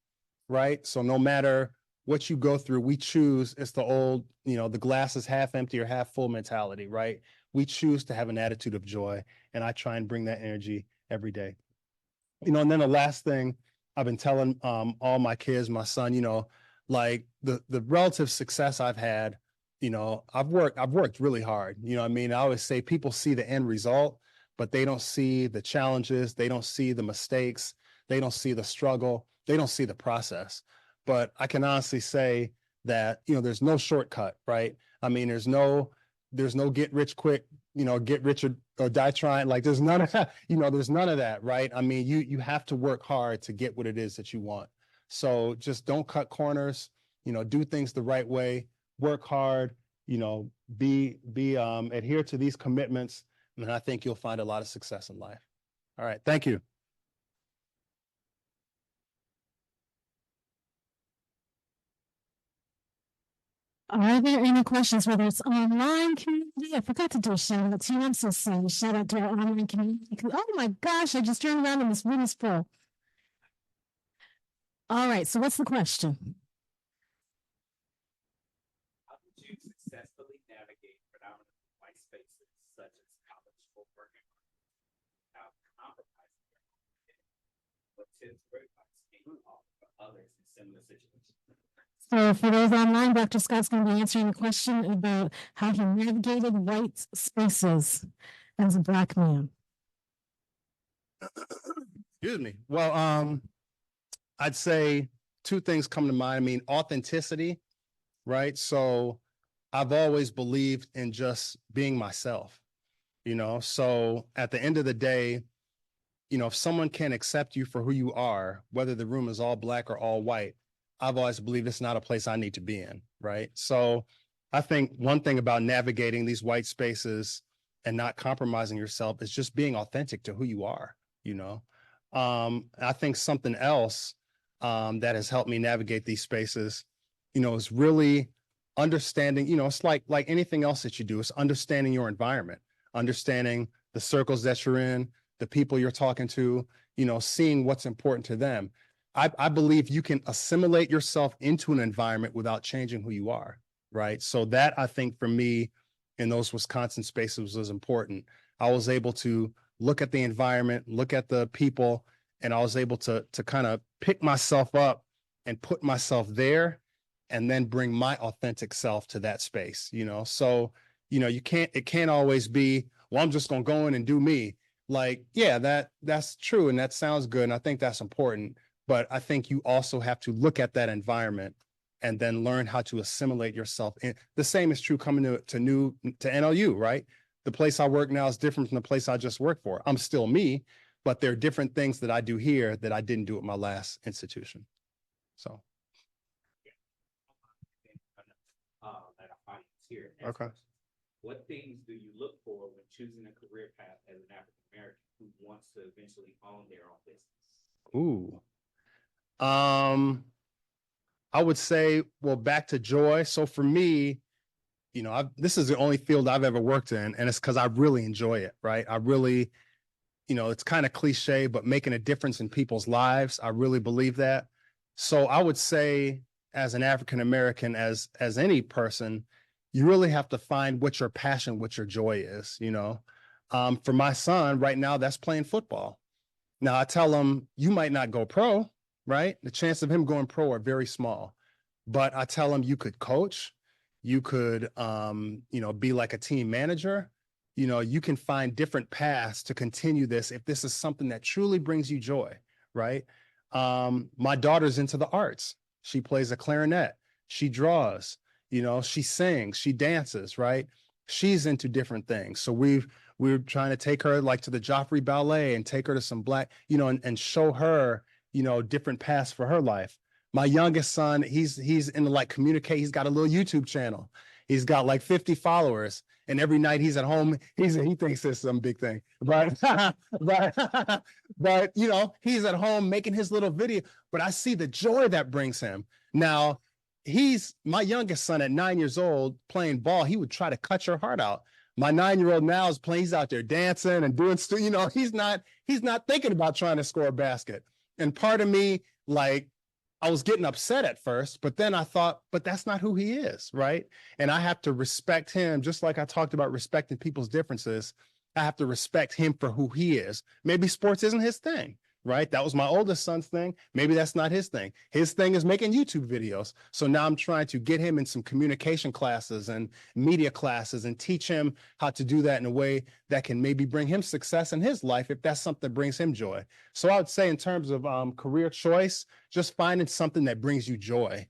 right? So no matter what you go through, we choose. It's the old, you know, the glass is half empty or half full mentality, right? We choose to have an attitude of joy, and I try and bring that energy every day. You know, and then the last thing I've been telling all my kids, my son, you know, like the relative success I've had, you know, I've worked really hard. You know what I mean? I always say people see the end result, but they don't see the challenges, they don't see the mistakes, they don't see the struggle, they don't see the process. But I can honestly say that, you know, there's no shortcut, right? I mean, there's no get rich quick, you know, get rich or die trying. Like, there's none of that, you know, there's none of that, right? I mean, you have to work hard to get what it is that you want. So just don't cut corners, you know, do things the right way, work hard, you know, adhere to these commitments, and I think you'll find a lot of success in life. All right, thank you. Are there any questions, whether it's online community? I forgot to do a shout out to you. I'm so sorry. Shout out to our online community. Oh my gosh, I just turned around and this room is full. All right, so what's the question? How did you successfully navigate predominantly white spaces such as college or working without compromising your own identity? What tips or advice can you offer for others in similar situations? So for those online, Dr. Scott's going to be answering a question about how he navigated white spaces as a Black man. Excuse me. Well, I'd say two things come to mind. I mean, authenticity, right? So I've always believed in just being myself, so at the end of the day, if someone can accept you for who you are, whether the room is all black or all white, I've always believed it's not a place I need to be in, right? So I think one thing about navigating these white spaces and not compromising yourself is just being authentic to who you are, you know? I think something else that has helped me navigate these spaces, is really understanding, it's like anything else that you do, it's understanding your environment, understanding the circles that you're in, the people you're talking to, seeing what's important to them. I believe you can assimilate yourself into an environment without changing who you are, right? So that, I think, for me in those Wisconsin spaces was important. I was able to look at the environment, look at the people, and I was able to kind of pick myself up and put myself there and then bring my authentic self to that space, So, it can't always be, well, I'm just going to go in and do me. Like, yeah, that's true. And that sounds good. And I think that's important. But I think you also have to look at that environment and then learn how to assimilate yourself. And the same is true coming to NLU, right? The place I work now is different from the place I just worked for. I'm still me, but there are different things that I do here that I didn't do at my last institution. So. Okay. What things do you look for when choosing a career path as an African American who wants to eventually own their own business? Ooh. I would say, well, back to joy. So for me, this is the only field I've ever worked in, and it's because I really enjoy it, right? I really, it's kind of cliche, but making a difference in people's lives, I really believe that. So I would say, as an African American, as any person, you really have to find what your passion, what your joy is, For my son right now, that's playing football. Now I tell him, you might not go pro, right? The chance of him going pro are very small, but I tell him you could coach, you could, be like a team manager, you can find different paths to continue this if this is something that truly brings you joy, right? My daughter's into the arts. She plays a clarinet, she draws, she sings, she dances, right? She's into different things. So we're trying to take her like to the Joffrey Ballet and take her to some black, and show her, different paths for her life. My youngest son, he's into like communicate. He's got a little YouTube channel. He's got like 50 followers. And every night he's at home, he thinks it's some big thing, but but he's at home making his little video. But I see the joy that brings him. Now, he's my youngest son at 9 years old playing ball. He would try to cut your heart out. My 9-year-old now is playing. He's out there dancing and doing stuff. He's not thinking about trying to score a basket. And part of me, like, I was getting upset at first, but then I thought, but that's not who he is, right? And I have to respect him, just like I talked about respecting people's differences. I have to respect him for who he is. Maybe sports isn't his thing, right? That was my oldest son's thing. Maybe that's not his thing. His thing is making YouTube videos. So now I'm trying to get him in some communication classes and media classes and teach him how to do that in a way that can maybe bring him success in his life if that's something that brings him joy. So I would say in terms of career choice, just finding something that brings you joy,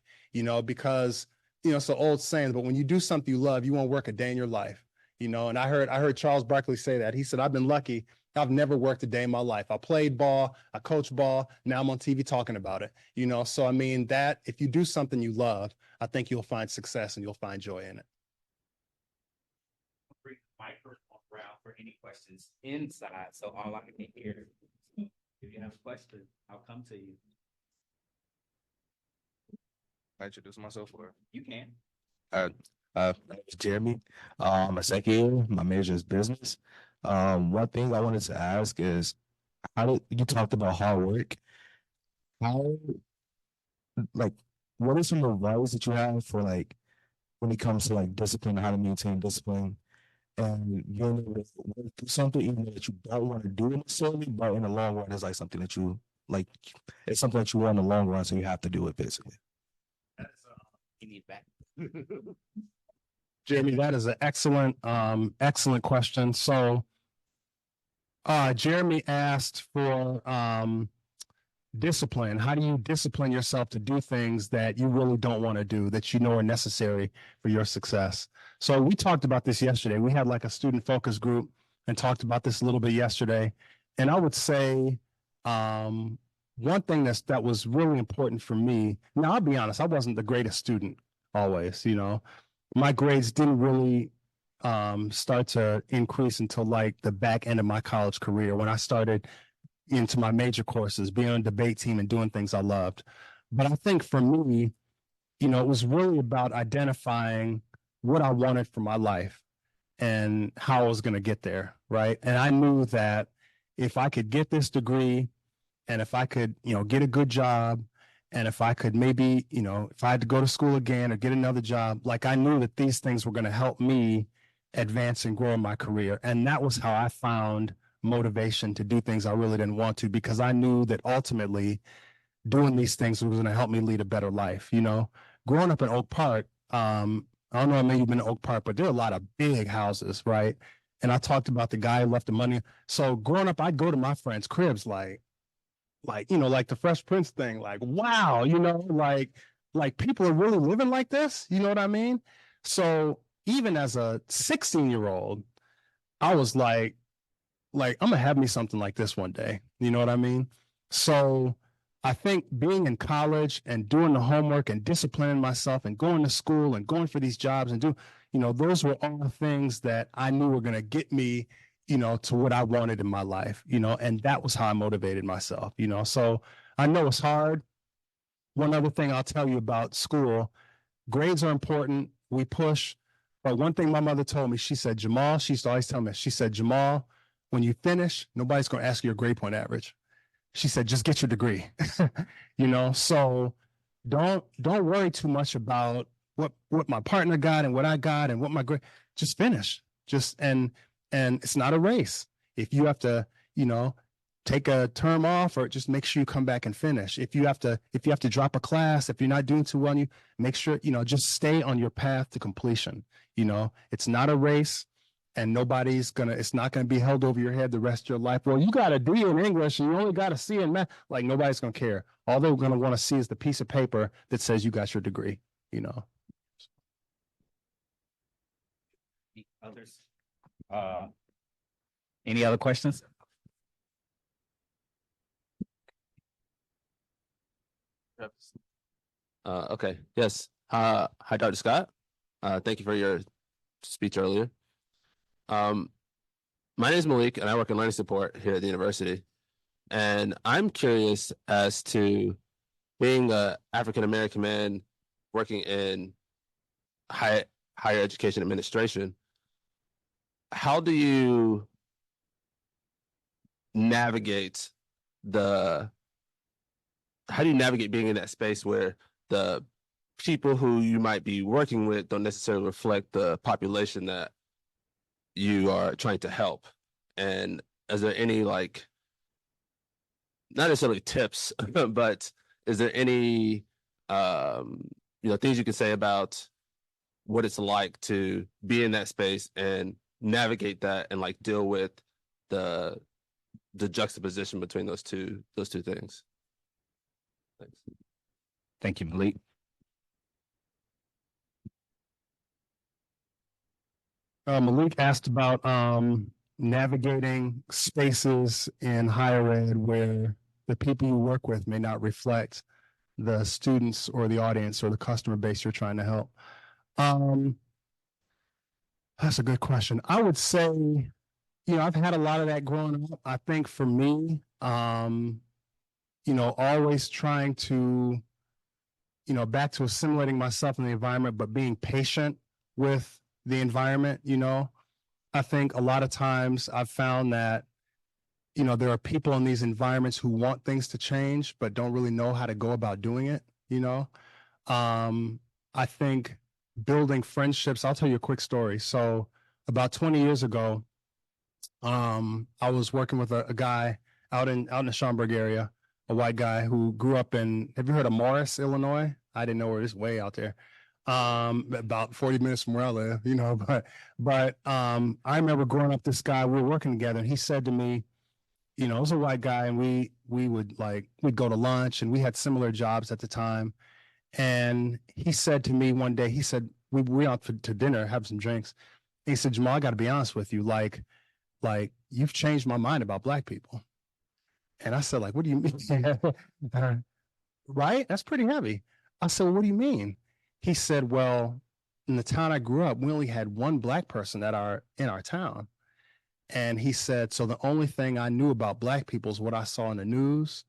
because, it's an old saying, but when you do something you love, you won't work a day in your life, and I heard Charles Barkley say that. He said, I've been lucky. I've never worked a day in my life. I played ball, I coached ball. Now I'm on TV talking about it, So I mean that if you do something you love, I think you'll find success and you'll find joy in it. Bring the microphone around for any questions inside. So all I can hear. If you have a question, I'll come to you. I introduce myself or You can. my name is Jeremy. I'm a second year. My major is business. One thing I wanted to ask is, how did you talked about hard work? How, like, what are some advice that you have for like when it comes to like discipline, how to maintain discipline, and you're able to work through something even that you don't want to do necessarily, but in the long run, it's like something that you like. It's something that you want in the long run, so you have to do it basically. That's you need back. Jeremy, that is an excellent question. So Jeremy asked for discipline. How do you discipline yourself to do things that you really don't want to do, that you know are necessary for your success? So we talked about this yesterday. We had like a student focus group and talked about this a little bit yesterday. And I would say one thing that was really important for me. Now, I'll be honest, I wasn't the greatest student always, you know. My grades didn't really start to increase until like the back end of my college career when I started into my major courses, being on a debate team and doing things I loved. But I think for me, you know, it was really about identifying what I wanted for my life and how I was going to get there, right? And I knew that if I could get this degree and if I could, you know, get a good job and if I could maybe, you know, if I had to go to school again or get another job, like I knew that these things were going to help me advance and grow in my career. And that was how I found motivation to do things I really didn't want to, because I knew that ultimately doing these things was going to help me lead a better life. You know, growing up in Oak Park, I don't know, maybe you've been to Oak Park, but there are a lot of big houses, right? And I talked about the guy who left the money. So growing up, I'd go to my friends' cribs, like, you know, like the Fresh Prince thing, like, wow, you know, like people are really living like this. You know what I mean? So even as a 16-year-old, I was like, I'm gonna have me something like this one day. You know what I mean? So I think being in college and doing the homework and disciplining myself and going to school and going for these jobs and you know, those were all things that I knew were gonna get me, you know, to what I wanted in my life, you know, and that was how I motivated myself, you know. So I know it's hard. One other thing I'll tell you about school, grades are important. We push. But one thing my mother told me, she said, Jamal, she used to always tell me, she said, Jamal, when you finish, nobody's going to ask you your grade point average. She said, just get your degree. You know, so don't worry too much about what my partner got and what I got and what my grade. Just finish. And it's not a race. If you have to, you know, take a term off, or just make sure you come back and finish. If you have to drop a class, if you're not doing too well, you make sure, you know, just stay on your path to completion. You know, it's not a race. And it's not gonna be held over your head the rest of your life. Well, you got a D in English and you only got a C in math. Like, nobody's gonna care. All they're gonna want to see is the piece of paper that says you got your degree, you know. Others? Any other questions? Okay. Yes. Hi, Dr. Scott. Thank you for your speech earlier. My name is Malik, and I work in learning support here at the university. And I'm curious as to, being a African American man working in higher education administration, how do you navigate being in that space where the people who you might be working with don't necessarily reflect the population that you are trying to help? And is there any, like, not necessarily tips, but is there any things you can say about what it's like to be in that space and navigate that and like deal with the juxtaposition between those two things? Thanks. Thank you, Malik. Malik asked about navigating spaces in higher ed where the people you work with may not reflect the students or the audience or the customer base you're trying to help. That's a good question. I would say, you know, I've had a lot of that growing up. I think for me, you know, always trying to, you know, back to assimilating myself in the environment, but being patient with the environment, you know. I think a lot of times I've found that, you know, there are people in these environments who want things to change, but don't really know how to go about doing it, you know. I think building friendships, I'll tell you a quick story. So about 20 years ago, I was working with a guy out in the Schaumburg area, a white guy who grew up in, have you heard of Morris, Illinois? I didn't know where it is, way out there. About 40 minutes from where I live, you know, but I remember growing up, this guy, we were working together, and he said to me, you know, it was a white guy, and we would like we'd go to lunch, and we had similar jobs at the time. And he said to me one day, he said, we went out to dinner, have some drinks. He said, Jamal, I got to be honest with you, like you've changed my mind about black people. And I said, like, what do you mean? Right? That's pretty heavy. I said, well, what do you mean? He said, well, in the town I grew up, we only had one black person in our town. And he said, so the only thing I knew about black people is what I saw in the news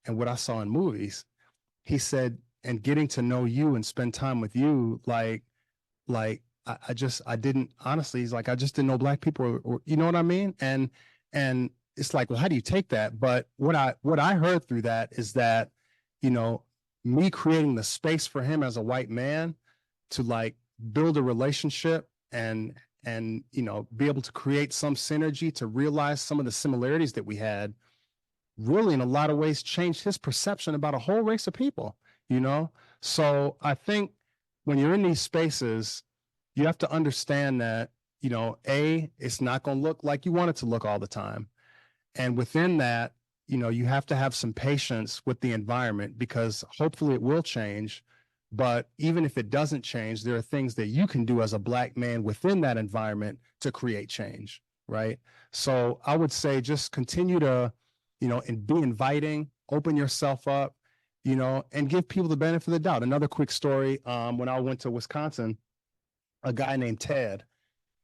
and what I saw in movies. He said, and getting to know you and spend time with you, I didn't honestly, he's like, I just didn't know black people, or you know what I mean? And it's like, well, how do you take that? But what I heard through that is that, you know, me creating the space for him as a white man to like build a relationship and you know, be able to create some synergy to realize some of the similarities that we had really in a lot of ways changed his perception about a whole race of people, you know? So I think when you're in these spaces, you have to understand that, you know, it's not going to look like you want it to look all the time. And within that, you know, you have to have some patience with the environment because hopefully it will change. But even if it doesn't change, there are things that you can do as a black man within that environment to create change, right? So I would say just continue to, you know, and be inviting, open yourself up, you know, and give people the benefit of the doubt. Another quick story, when I went to Wisconsin, a guy named Ted,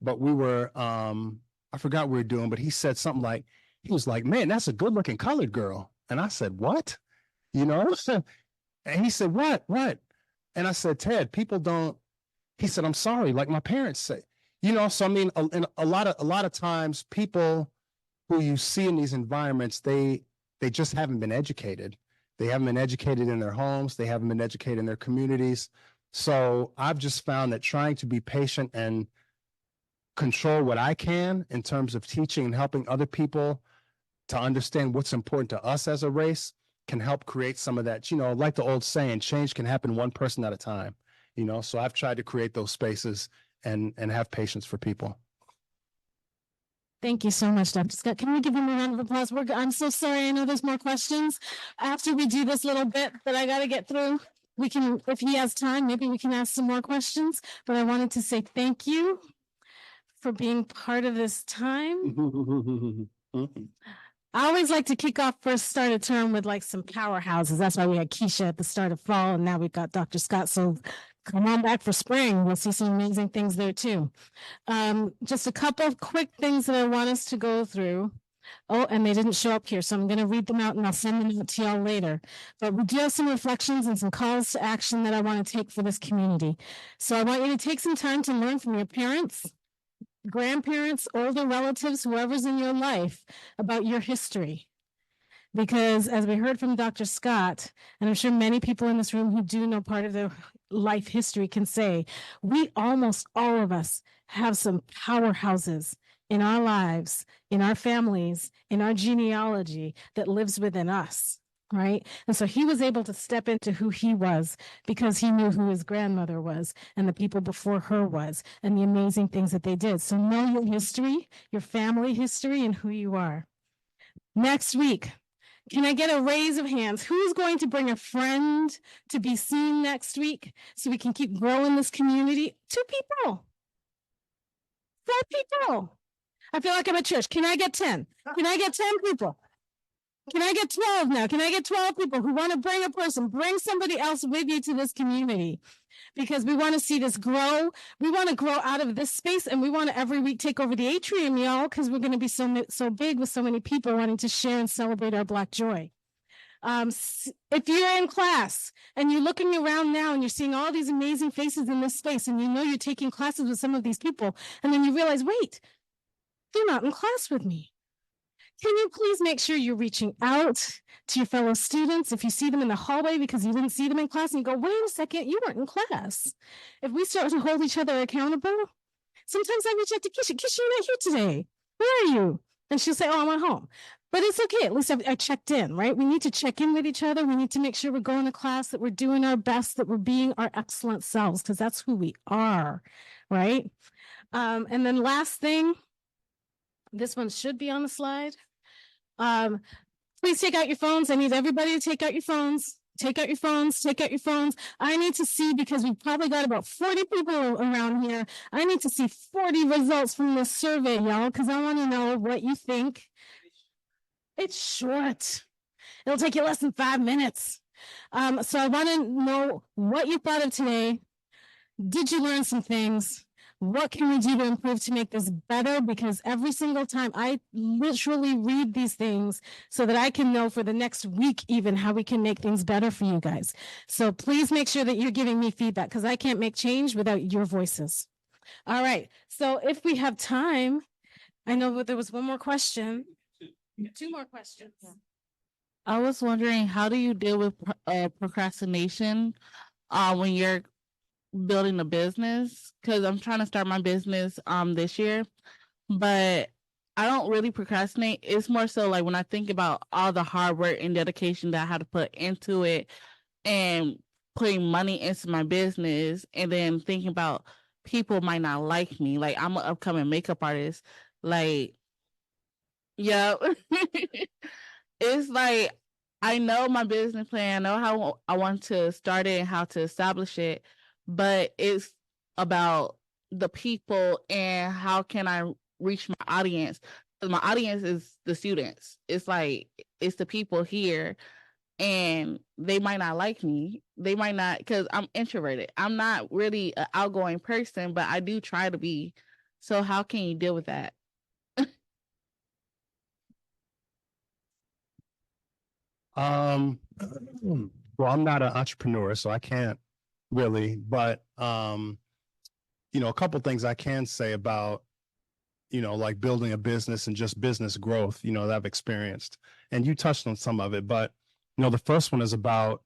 but we were, I forgot what we were doing, but he said something like, he was like, man, that's a good looking colored girl. And I said, what? You know? And he said, what? And I said, Ted, people don't, he said, I'm sorry, like my parents say, you know, so I mean, a lot of times people who you see in these environments, they just haven't been educated. They haven't been educated in their homes. They haven't been educated in their communities. So I've just found that trying to be patient and control what I can in terms of teaching and helping other people to understand what's important to us as a race can help create some of that, you know, like the old saying, change can happen one person at a time, you know? So I've tried to create those spaces and have patience for people. Thank you so much, Dr. Scott. Can we give him a round of applause? I'm so sorry. I know there's more questions after we do this little bit that I got to get through. We can, if he has time, maybe we can ask some more questions, but I wanted to say thank you for being part of this time. I always like to kick off first start a term with like some powerhouses. That's why we had Keisha at the start of fall, and now we've got Dr. Scott. So come on back for spring. We'll see some amazing things there too. Just a couple of quick things that I want us to go through. Oh, and they didn't show up here, so I'm going to read them out and I'll send them out to y'all later. But we do have some reflections and some calls to action that I want to take for this community. So I want you to take some time to learn from your parents, grandparents, older relatives, whoever's in your life about your history. Because as we heard from Dr. Scott, and I'm sure many people in this room who do know part of their life history can say, we almost all of us have some powerhouses in our lives, in our families, in our genealogy that lives within us, right? And so he was able to step into who he was because he knew who his grandmother was and the people before her was and the amazing things that they did. So know your history, your family history, and who you are. Next week, can I get a raise of hands? Who's going to bring a friend to be seen next week so we can keep growing this community? 2 people. 4 people. I feel like I'm at church. Can I get 10? Can I get 10 people? Can I get 12 now? Can I get 12 people who want to bring a person? Bring somebody else with you to this community because we want to see this grow. We want to grow out of this space and we want to every week take over the atrium, y'all, because we're going to be so big with so many people wanting to share and celebrate our Black joy. If you're in class and you're looking around now and you're seeing all these amazing faces in this space and you know you're taking classes with some of these people and then you realize, wait, they're not in class with me. Can you please make sure you're reaching out to your fellow students if you see them in the hallway because you didn't see them in class and you go, wait a second, you weren't in class. If we start to hold each other accountable, sometimes I reach out to Keisha, you're not here today. Where are you? And she'll say, oh, I'm at home. But it's okay. At least I checked in, right? We need to check in with each other. We need to make sure we're going to class, that we're doing our best, that we're being our excellent selves, because that's who we are, right? And then last thing, this one should be on the slide. Please take out your phones. I need everybody to take out your phones. Take out your phones. Take out your phones. I need to see, because we've probably got about 40 people around here. I need to see 40 results from this survey, y'all, because I want to know what you think. It's short. It'll take you less than 5 minutes. So I want to know what you thought of today. Did you learn some things? What can we do to improve to make this better? Because every single time I literally read these things so that I can know for the next week even how we can make things better for you guys. So please make sure that you're giving me feedback, because I can't make change without your voices. All right. So if we have time, I know that there was one more question. 2 more questions. I was wondering, how do you deal with procrastination when you're building a business? Because I'm trying to start my business this year, but I don't really procrastinate. It's more so like when I think about all the hard work and dedication that I had to put into it and putting money into my business, and then thinking about people might not like me. Like, I'm an upcoming makeup artist. Like, yeah. It's like, I know my business plan, I know how I want to start it and how to establish it, but it's about the people and how can I reach my audience. 'Cause my audience is the students. It's like, it's the people here, and they might not like me. They might not, because I'm introverted. I'm not really an outgoing person, but I do try to be. So how can you deal with that? Well, I'm not an entrepreneur, so I can't really, but a couple things I can say about, like building a business and just business growth, that I've experienced. And you touched on some of it, but the first one is about,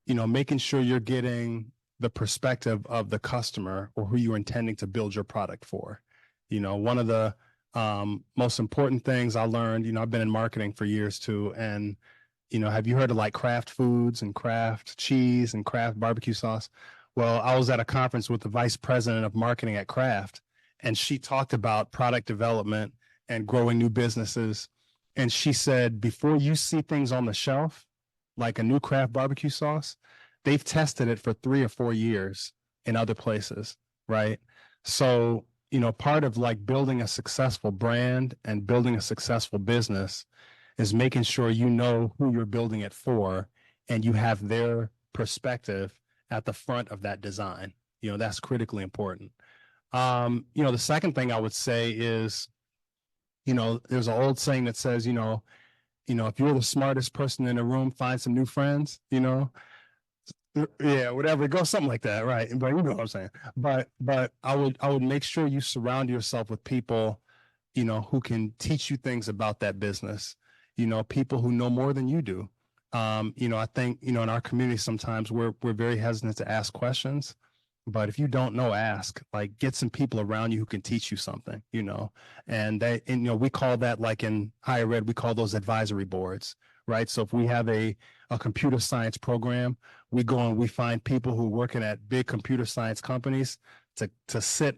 making sure you're getting the perspective of the customer or who you're intending to build your product for. One of the most important things I learned, I've been in marketing for years too, and have you heard of like Kraft foods and Kraft cheese and Kraft barbecue sauce? Well, I was at a conference with the vice president of marketing at Kraft, and she talked about product development and growing new businesses. And she said, before you see things on the shelf, like a new Kraft barbecue sauce, they've tested it for 3 or 4 years in other places, right? So, part of like building a successful brand and building a successful business is making sure you know who you're building it for and you have their perspective at the front of that design. That's critically important. The second thing I would say is, there's an old saying that says, if you're the smartest person in the room, find some new friends, yeah, whatever, it goes something like that, right? But you know what I'm saying. But I would make sure you surround yourself with people, who can teach you things about that business. People who know more than you do. I think, in our community, sometimes we're very hesitant to ask questions, but if you don't know, ask. Like, get some people around you who can teach you something, and we call that, like in higher ed, we call those advisory boards, right? So if we have a computer science program, we go and we find people who are working at big computer science companies to sit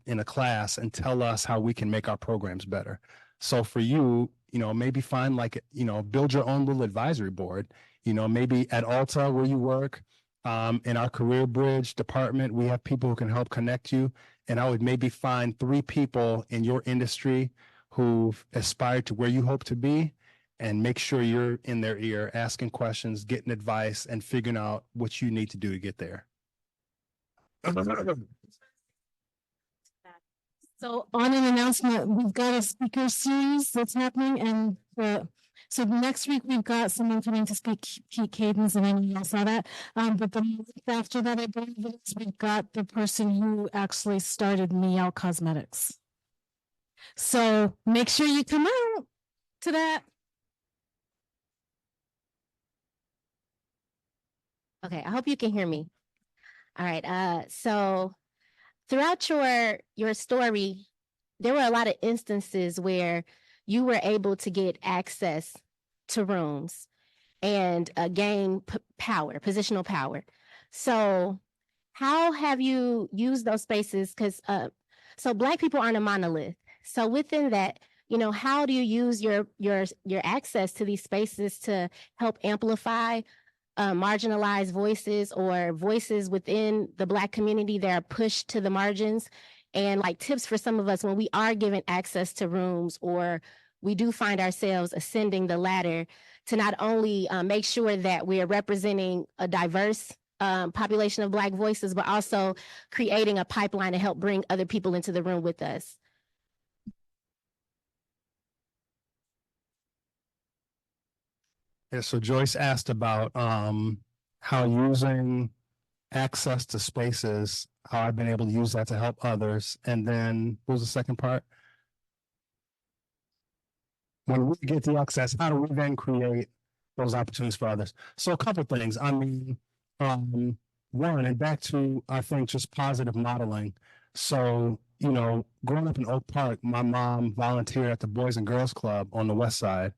in a class and tell us how we can make our programs better. So for you, maybe find like, build your own little advisory board, maybe at Alta where you work, in our career bridge department, we have people who can help connect you. And I would maybe find 3 people in your industry who've aspired to where you hope to be, and make sure you're in their ear, asking questions, getting advice, and figuring out what you need to do to get there. So on an announcement, we've got a speaker series that's happening, and so next week we've got someone coming to speak, Pete Cadence, and anyone else saw that. But the month after that, I believe we've got the person who actually started Meow Cosmetics. So make sure you come out to that. Okay, I hope you can hear me. All right. So throughout your story, there were a lot of instances where you were able to get access to rooms and gain power, positional power. So how have you used those spaces? Because so Black people aren't a monolith. So within that, you know, how do you use your access to these spaces to help amplify marginalized voices or voices within the Black community that are pushed to the margins, and like tips for some of us when we are given access to rooms or we do find ourselves ascending the ladder, to not only make sure that we are representing a diverse population of Black voices, but also creating a pipeline to help bring other people into the room with us. Yeah, so Joyce asked about how using access to spaces, how I've been able to use that to help others. And then what was the second part? When we get the access, how do we then create those opportunities for others? So a couple things. I mean, one, and back to, I think, just positive modeling. So, you know, growing up in Oak Park, my mom volunteered at the Boys and Girls Club on the West Side.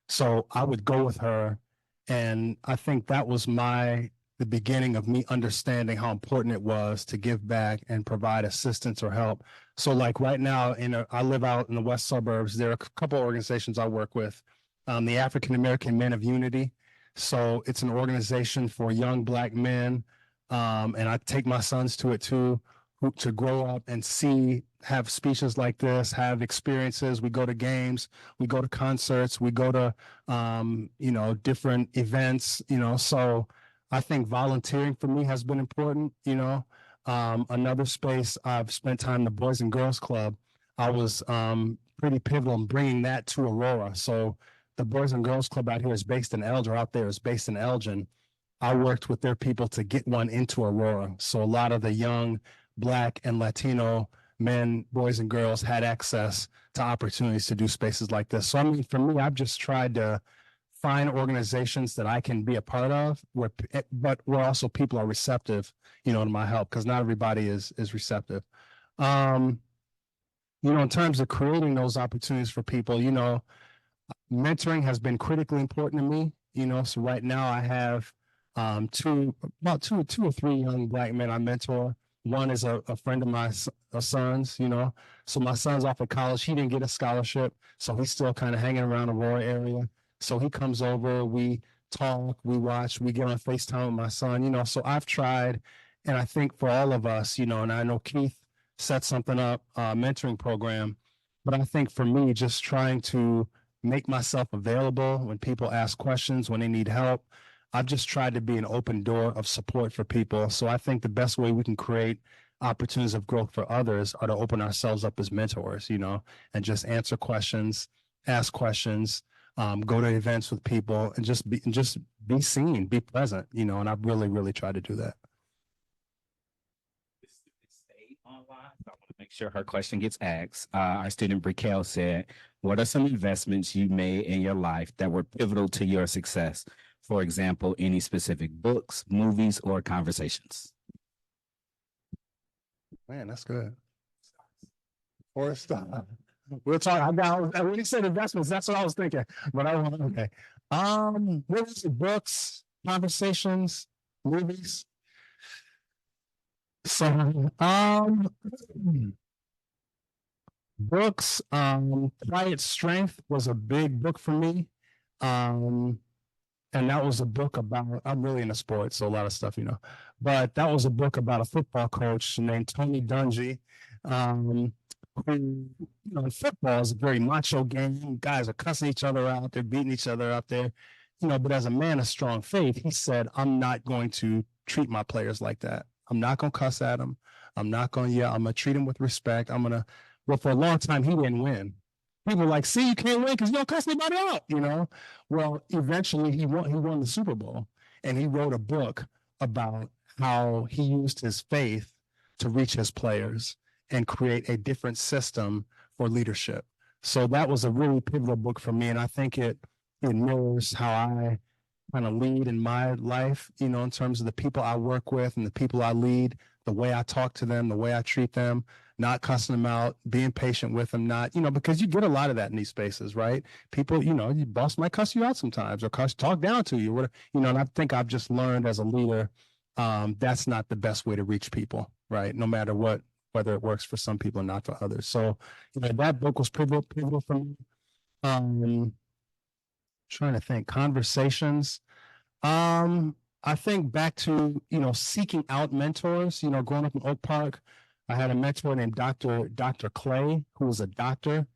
So I would go with her. And I think that was the beginning of me understanding how important it was to give back and provide assistance or help. So like right now, I live out in the west suburbs. There are a couple organizations I work with. The African American Men of Unity. So it's an organization for young Black men. And I take my sons to it too, to grow up and have speeches like this, have experiences. We go to games, we go to concerts, we go to, different events, so I think volunteering for me has been important, another space I've spent time, the Boys and Girls Club. I was pretty pivotal in bringing that to Aurora. So the Boys and Girls Club out here is based in out there is based in Elgin. I worked with their people to get one into Aurora. So a lot of the young Black and Latino men, boys and girls had access to opportunities to do spaces like this. So I mean, for me, I've just tried to find organizations that I can be a part of, but where also people are receptive, to my help, because not everybody is receptive. In terms of creating those opportunities for people, mentoring has been critically important to me. So right now I have two or three young Black men I mentor. One is a friend of my son's, so my son's off at college. He didn't get a scholarship, so he's still kind of hanging around the Aurora area. So he comes over, we talk, we watch, we get on FaceTime with my son, so I've tried, and I think for all of us, and I know Keith set something up, a mentoring program, but I think for me, just trying to make myself available when people ask questions, when they need help, I've just tried to be an open door of support for people. So I think the best way we can create opportunities of growth for others are to open ourselves up as mentors, and just answer questions, ask questions, go to events with people, and just be seen, be present, and I've really, really tried to do that. Stay online. I want to make sure her question gets asked. Our student Briquel said, "What are some investments you made in your life that were pivotal to your success? For example, any specific books, movies, or conversations?" Man, that's good. Or stop. We'll talk. When you said investments, that's what I was thinking. But okay. What is it? Books, conversations, movies. So, books. Quiet Strength was a big book for me. And that was a book about, I'm really into sports, so a lot of stuff, but that was a book about a football coach named Tony Dungy, who, in football is a very macho game. Guys are cussing each other out. They're beating each other out there, but as a man of strong faith, he said, I'm not going to treat my players like that. I'm not going to cuss at them. I'm not going to yell. I'm going to treat them with respect. Well, for a long time, he didn't win. People were like, see, you can't win because you don't cuss anybody out, Well, eventually he won the Super Bowl, and he wrote a book about how he used his faith to reach his players and create a different system for leadership. So that was a really pivotal book for me, and I think it mirrors how I kind of lead in my life, in terms of the people I work with and the people I lead, the way I talk to them, the way I treat them, not cussing them out, being patient with them, not, because you get a lot of that in these spaces, right? People, your boss might cuss you out sometimes or talk down to you, and I think I've just learned as a leader, that's not the best way to reach people, right? No matter what whether it works for some people and not for others. So, you know, that book was pivotal for me. Trying to think, conversations. I think back to, you know, seeking out mentors. You know, growing up in Oak Park, I had a mentor named Dr. Clay, who was a doctor.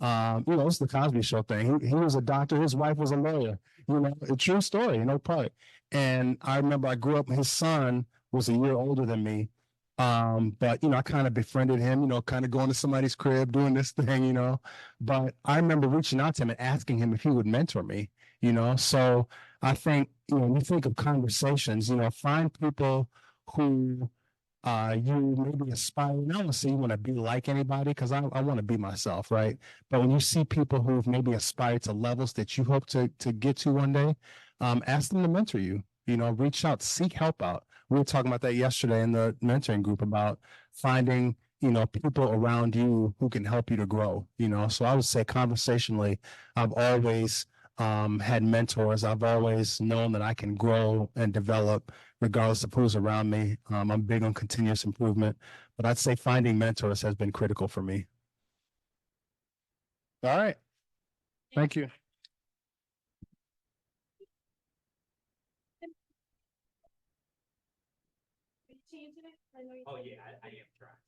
You know, it's the Cosby Show thing. He was a doctor. His wife was a lawyer. You know, a true story in Oak Park. And I remember I grew up. His son was a year older than me. But you know, I kind of befriended him. You know, kind of going to somebody's crib, doing this thing. You know, but I remember reaching out to him and asking him if he would mentor me. You know, so I think, you know, when you think of conversations, you know, find people who you maybe aspire. I don't say you want to be like anybody because I want to be myself, right? But when you see people who've maybe aspired to levels that you hope to get to one day, ask them to mentor you. You know, reach out, seek help out. We were talking about that yesterday in the mentoring group about finding, you know, people around you who can help you to grow. You know, so I would say conversationally, I've always had mentors. I've always known that I can grow and develop regardless of who's around me. I'm big on continuous improvement, but I'd say finding mentors has been critical for me. All right. Thank you. Oh, yeah, I am trying.